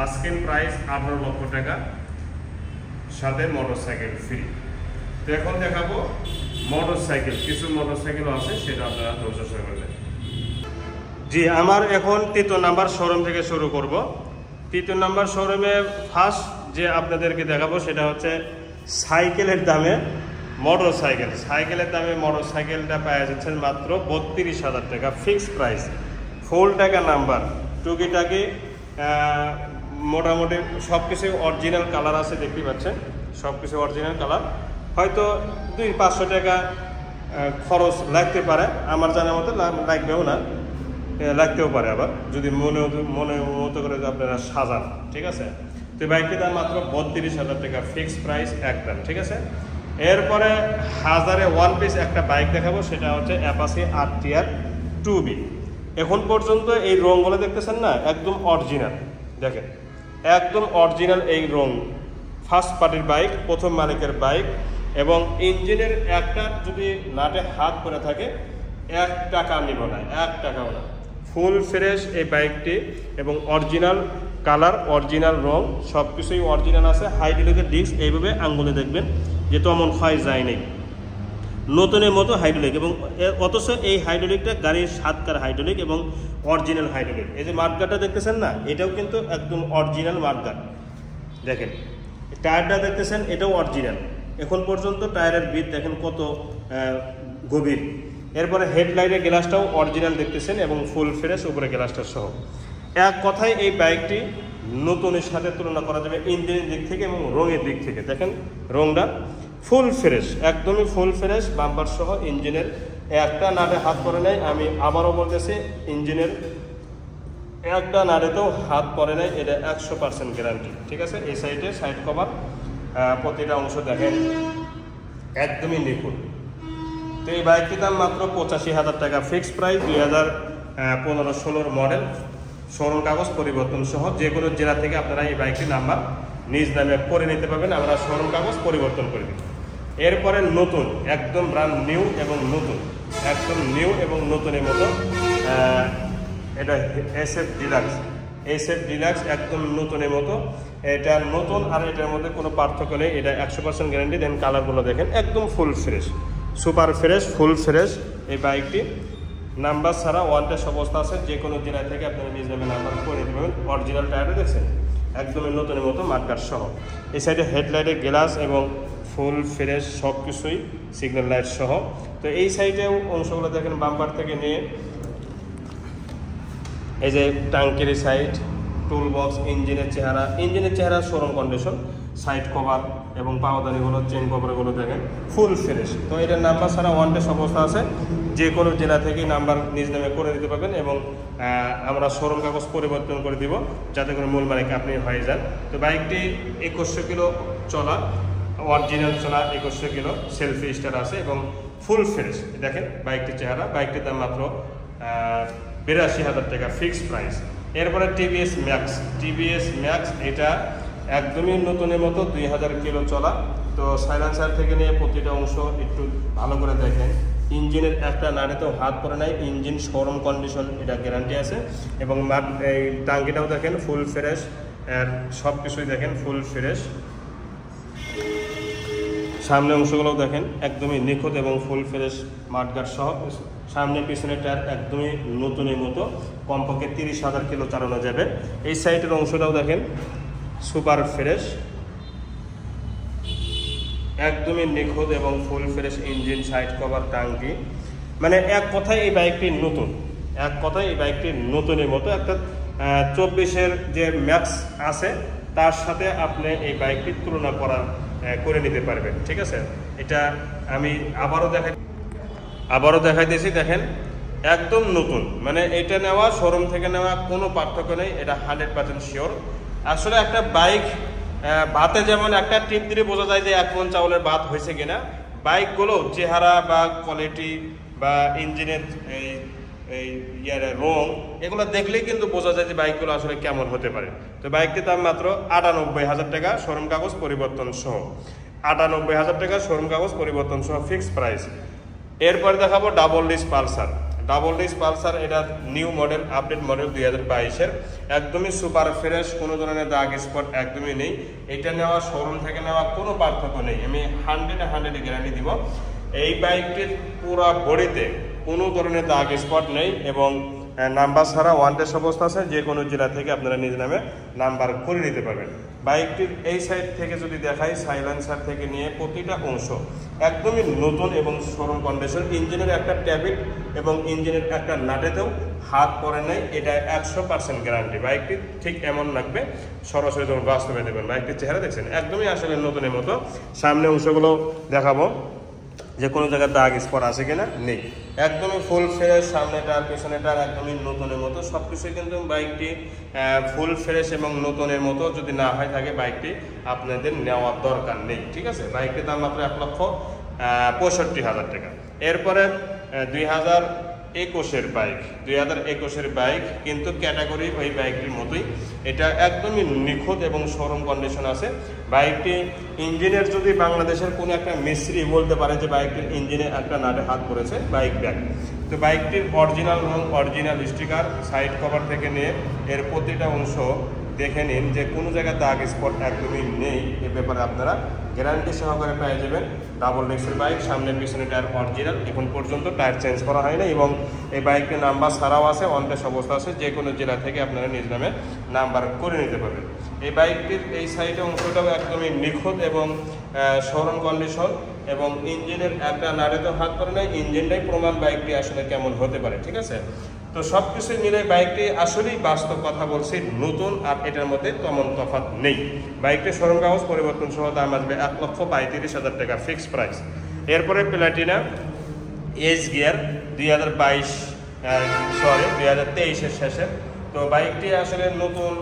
Speaker 1: আস্কিং প্রাইস 18 লক্ষ টাকা, সাথে মোটরসাইকেল ফ্রি। তো এখন দেখাবো মোটরসাইকেল, কিছু মোটরসাইকেল আছে সেটা আপনারা ধৈর্য সহকারে। জি, আমার এখন 3 নাম্বার শোরুম থেকে শুরু করব। 3 নাম্বার শোরুমে ফার্স্ট যে আপনাদেরকে দেখাবো সেটা হচ্ছে সাইকেলের দামে মোটরসাইকেল। সাইকেলের দামে মোটরসাইকেলটা পাওয়া যাচ্ছে মাত্র 32,000 টাকা, ফিক্সড প্রাইস, ফুল টাকা নাম্বার। টুকিটাকি মোটামুটি সব কিছু অরিজিনাল কালার আছে, দেখতে পাচ্ছেন সব কিছু অরিজিনাল কালার। হয়তো 200-500 টাকা খরচ লাগতে পারে, আমার জানার মতো লাগবেও না, লাগতেও পারে আবার যদি মনে মতো করে আপনারা সাজান, ঠিক আছে। তো বাইকটির দাম মাত্র 32,000 টাকা, ফিক্সড প্রাইস একদম, ঠিক আছে। এরপরে 1001 পিস একটা বাইক দেখাবো, সেটা হচ্ছে অ্যাপাচি RTR 2B। এখন পর্যন্ত এই রঙগুলো দেখতেছেন না, একদম অরিজিনাল। দেখেন একদম অরিজিনাল এই রং, ফার্স্ট পার্টির বাইক, প্রথম মালিকের বাইক। এবং ইঞ্জিনের একটা যদি নাটে হাত পরে থাকে 1 টাকা নিব না, 1 টাকাও না। ফুল ফ্রেশ এই বাইকটি এবং অরিজিনাল কালার, অরিজিনাল রং, সব কিছুই অরিজিনাল আছে। হাইড্রোলিকের ডিস্ক এইভাবে আঙ্গুলে দেখবেন যে তেমন ক্ষয় যায় নেই, নতুনের মতো হাইড্রোলিক। এবং অথচ এই হাইড্রোলিকটা গাড়ির 7 হাইড্রোলিক এবং অরিজিনাল হাইড্রোলিক। এই যে মার্কারটা দেখতেছেন না, এটাও কিন্তু একদম অরিজিনাল মার্কার। দেখেন টায়ারটা দেখতেছেন, এটাও অরিজিনাল। এখন পর্যন্ত টায়ারের বিট দেখেন কত গভীর। এরপরে হেডলাইটের গ্লাসটাও অরিজিনাল দেখতেছেন এবং ফুল ফ্রেশ উপরে গ্লাসটা সহ। এক কথায় এই বাইকটি নতুনের সাথে তুলনা করা যাবে ইঞ্জিনের দিক থেকে এবং রঙের দিক থেকে। দেখেন রংটা ফুল ফ্রেশ, একদমই ফুল ফ্রেশ, বাম্পার সহ। ইঞ্জিনের একটা নাটে হাত পরে নাই, আমি আবারও বলতেছি ইঞ্জিনের একটা নাটেতেও হাত পরে নাই, এটা 100% গ্যারান্টি, ঠিক আছে। এই সাইডে সাইড কভার প্রতিটা অংশ দেখেন একদমই নিখুঁত। তো এই বাইকটির দাম মাত্র 85,000 টাকা, ফিক্সড প্রাইস। 2015-16 মডেল, শোরুম কাগজ পরিবর্তন সহ। যে কোনো জেলা থেকে আপনারা এই বাইকটির নাম্বার নিজ নামে করে নিতে পারবেন, আমরা শোরুম কাগজ পরিবর্তন করে দিই। এরপরে নতুন, একদম ব্র্যান্ড নিউ এবং নতুন, একদম নিউ এবং নতুনের মতো, এটা SF ডিলাক্স, একদম নতুনের মতো। এটা নতুন আর এটার মধ্যে কোনো পার্থক্য নেই, এটা 100% গ্যারান্টি। দেন কালারগুলো দেখেন একদম full fresh, super fresh, full fresh. এই বাইকটি নাম্বার ছাড়া ওয়ান টেস্ট অবস্থা আছে, যে কোনো জেলা থেকে আপনারা নিজ নামে নাম্বার করে নিতে পারবেন। অরিজিনাল টায়ারটা দেখছেন একদমই নতুনের মতো মার্কার সহ। এই সাইডে হেডলাইটের গ্লাস এবং ফুল ফ্রেশ সব কিছুই, সিগন্যাল লাইট সহ। তো এই সাইডে অংশগুলো দেখেন বাম্পার থেকে নিয়ে এই যে টাঙ্কির সাইড, টুল বক্স, ইঞ্জিনের চেহারা শোরুম কন্ডিশন, সাইড কভার এবং পাওদানিগুলো, চেন কভারগুলো দেখেন ফুল ফ্রেশ। তো এটার নাম্বার ছাড়া ওয়ান টেস্ট অবস্থা আছে, যে কোনো জেলা থেকে নাম্বার নিজ নামে করে দিতে পারবেন এবং আমরা শোরুম কাগজ পরিবর্তন করে দিব যাতে করে মূল মালিক আপনি হয়ে যান। তো বাইকটি 2100 কিলো চলা, অরিজিনাল চলা 2100 কিলো, সেলফি স্টার আছে এবং ফুল ফ্রেশ। দেখেন বাইকটির চেহারা, বাইকটির দাম মাত্র 82,000 টাকা ফিক্সড প্রাইস। এরপরে টিভিএস ম্যাক্স, এটা একদমই নতুনের মতো, 2000 কিলো চলা। তো সাইলেন্সার থেকে নিয়ে প্রতিটা অংশ একটু ভালো করে দেখেন। ইঞ্জিনের একটা নাড়িতেও হাত পড়ে নাই, ইঞ্জিন শোরুম কন্ডিশন, এটা গ্যারান্টি আছে। এবং এই টাঙ্কিটাও দেখেন ফুল ফ্রেশ, আর সব কিছুই দেখেন ফুল ফ্রেশ। সামনে অংশগুলোও দেখেন একদমই নিখুঁত এবং ফুল ফ্রেশ, মাঠগার্ড সহ। সামনে পিছনে টায়ার একদমই নতুনের মতো, কমপক্ষে 30,000 কিলো চালানো যাবে। এই সাইডের অংশটাও দেখেন সুপার ফ্রেশ, একদমই নিখুঁত এবং full fresh engine, side cover, টাঙ্কি। মানে এক কথায় এই বাইকটি নতুন, এক কথায় এই বাইকটি নতুনের মতো। একটা 24-এর যে ম্যাক্স আছে তার সাথে আপনি এই বাইকটির তুলনা করে নিতে পারবেন, ঠিক আছে। এটা আমি আবারও দেখাইতেছি, দেখেন একদম নতুন। মানে এটা নেওয়া, শোরুম থেকে নেওয়া, কোনো পার্থক্য নেই, এটা 100% শিওর। আসলে একটা বাইক ভাতে যেমন একটা টিপ দিলে বোঝা যায় যে 1 মণ চাউলের ভাত হয়েছে কিনা, বাইকগুলো চেহারা বা কোয়ালিটি বা ইঞ্জিনের এই রং, এগুলো দেখলেই কিন্তু বোঝা যায় যে বাইকগুলো আসলে কেমন হতে পারে। তো বাইকটির দাম মাত্র 98,000 টাকা শোরুম কাগজ পরিবর্তন সহ, 98,000 টাকা শোরুম কাগজ পরিবর্তন সহ ফিক্সড প্রাইস। এরপরে দেখাবো ডাবল ডিস্ক পালসার। এটা নিউ মডেল, আপডেট মডেল 2022-এর, একদমই সুপার ফ্রেশ, কোনো ধরনের দাগ স্পট একদমই নেই। এটা নেওয়া, শোরুম থেকে নেওয়া কোনো পার্থক্য নেই, আমি 100 গ্যারান্টি দিব। এই বাইকটির পুরো বডিতে কোনো ধরনের দাগ স্পট নেই এবং নাম্বার ছাড়া ওয়ান্টেড অবস্থা আছে। যে কোনো জেলা থেকে আপনারা নিজ নামে নাম্বার করে নিতে পারবেন। বাইকটির এই সাইড থেকে যদি দেখাই, সাইলেন্সার থেকে নিয়ে প্রতিটা অংশ একদমই নতুন এবং শোরুম কন্ডিশন। ইঞ্জিনের একটা ট্যাবিট এবং ইঞ্জিনের একটা নাটেতেও হাত পড়ে নাই, এটা 100% গ্যারান্টি। বাইকটি ঠিক এমন লাগবে সরাসরি যখন বাস্তবে দেবেন। বাইকটির চেহারা দেখছেন একদমই আসলে নতুনের মতো। সামনে অংশগুলো দেখাবো যে কোনো জায়গায় দাগ স্পট আছে কিনা, নেই, একদমই ফুল ফ্রেশ। সামনেটা পেছনেটা একদমই নতুনের মতো, সব কিছুই কিন্তু বাইকটি ফুল ফ্রেশ এবং নতুনের মতো। যদি না হয় থাকে বাইকটি আপনাদের নেওয়ার দরকার নেই, ঠিক আছে। বাইকটির দাম মাত্র 1,65,000 টাকা। এরপরে 2021-এর বাইক কিন্তু ক্যাটাগরি ওই বাইকটির মতোই, এটা একদমই নিখুঁত এবং শোরুম কন্ডিশন আছে। বাইকটি ইঞ্জিনের যদি বাংলাদেশের কোনো একটা মিস্ত্রি বলতে পারে যে বাইকটির ইঞ্জিনে একটা নাটে হাত পড়েছে, বাইক ব্যাগ। তো বাইকটির অরিজিনাল রং, অরিজিনাল স্টিকার, সাইড কভার থেকে নিয়ে এর প্রতিটা অংশ দেখে নিন যে কোনো জায়গায় দাগ স্পট একদমই নেই। এ ব্যাপারে আপনারা গ্যারান্টি সহকারে পেয়ে যাবেন। ডাবল ডিস্কের বাইক, সামনে পিছনে টায়ার অরিজিনাল, এখন পর্যন্ত টায়ার চেঞ্জ করা হয়নি এবং এই বাইকটির নাম্বার ছাড়াও আছে, ওয়ান্টেড অবস্থা আছে। যে কোনো জেলা থেকে আপনারা নিজ নামে নাম্বার করে নিতে পারবেন। এই বাইকটির এই সাইডে অংশটাও একদমই নিখুঁত এবং শোরুম কন্ডিশন এবং ইঞ্জিনের একটা নাড়িতে হাত পড়ে নাই, ইঞ্জিনটাই প্রমাণ বাইকটি আসলে কেমন হতে পারে, ঠিক আছে। তো সব কিছু মিলে বাইকটি আসলেই বাস্তব কথা বলছি নতুন, আর এটার মধ্যে তেমন তফাৎ নেই। বাইকটি শোরুম কাগজ পরিবর্তন সহ দাম আসবে 1,35,000 টাকা ফিক্সড প্রাইস। এরপরে প্লাটিনা এজ গিয়ার 2023-এর শেষে। তো বাইকটি আসলে নতুন,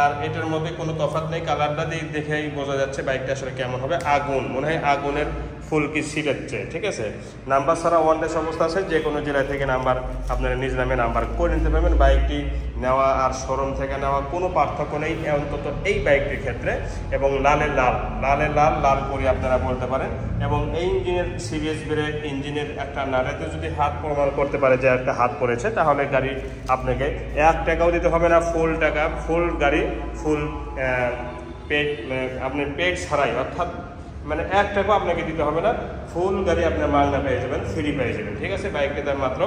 Speaker 1: আর এটার মধ্যে কোনো তফাৎ নেই। কালারটা দেখেই বোঝা যাচ্ছে বাইকটা আসলে কেমন হবে। আগুন, মনে হয় আগুনের ফুলকি ছিটাচ্ছে, ঠিক আছে। নাম্বার ছাড়া ওয়ান্টেড অবস্থা আছে। যে কোনো জেলা থেকে নাম্বার আপনারা নিজ নামে নাম্বার করে নিতে পারবেন। বাইকটি নেওয়া আর শোরুম থেকে নেওয়া কোনো পার্থক্য নেই, অন্তত এই বাইকটির ক্ষেত্রে। এবং লাল করে আপনারা বলতে পারেন। এবং এই ইঞ্জিনের সিরিয়াস ব্রেক, ইঞ্জিনের একটা নাড়াতে যদি হাত প্রমাণ করতে পারে যে একটা হাত পড়েছে, তাহলে গাড়ি আপনাকে 1 টাকাও দিতে হবে না, ফুল গাড়ি ফুল পেড, আপনি পেড ছাড়াই, অর্থাৎ মানে 1 টাকাও আপনাকে দিতে হবে না, ফুল গাড়ি আপনার মাগনা পেয়ে যাবেন, ফ্রি পেয়ে যাবেন, ঠিক আছে। বাইকটির দাম মাত্র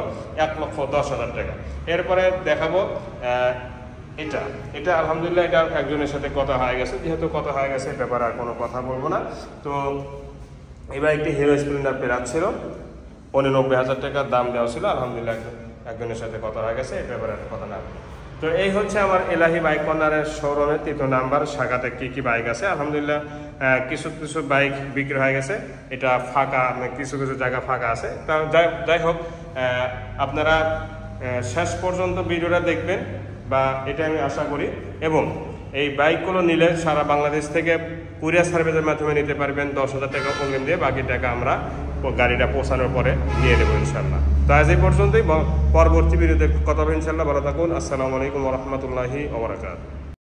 Speaker 1: 1,10,000 টাকা। এরপরে দেখাবো এটা আলহামদুলিল্লাহ, এটা একজনের সাথে কথা হয়ে গেছে, যেহেতু কথা হয়ে গেছে এই ব্যাপারে আর কোনো কথা বলবো না। তো এই বাইকটি হিরো স্প্লেন্ডার পেরাত ছিল, 90,000 টাকার দাম দেওয়া ছিল। আলহামদুলিল্লাহ একজনের সাথে কথা হয়ে গেছে, এই ব্যাপারে আর কথা না। তো এই হচ্ছে আমার এলাহি বাইক কর্নারের শোরুমের 3 নাম্বার শাখাতে কি বাইক আছে। আলহামদুলিল্লাহ কিছু বাইক বিক্রি হয়ে গেছে, এটা ফাঁকা, কিছু জায়গা ফাঁকা আছে। তা যাই হোক, আপনারা শেষ পর্যন্ত ভিডিওটা দেখবেন বা এটা আমি আশা করি। এবং এই বাইকগুলো নিলে সারা বাংলাদেশ থেকে কুরিয়ার সার্ভিসের মাধ্যমে নিতে পারবেন। 10,000 টাকা অগ্রিম দিয়ে বাকি টাকা আমরা গাড়িটা পৌঁছানোর পরে নিয়ে নেবো ইনশাল্লাহ। তো আজ এই পর্যন্তই, পরবর্তী ভিডিওতে কথা হবে ইনশাল্লাহ। ভালো থাকুন। আসসালামু আলাইকুম ওয়া রাহমাতুল্লাহি ওয়া বারাকাতুহু।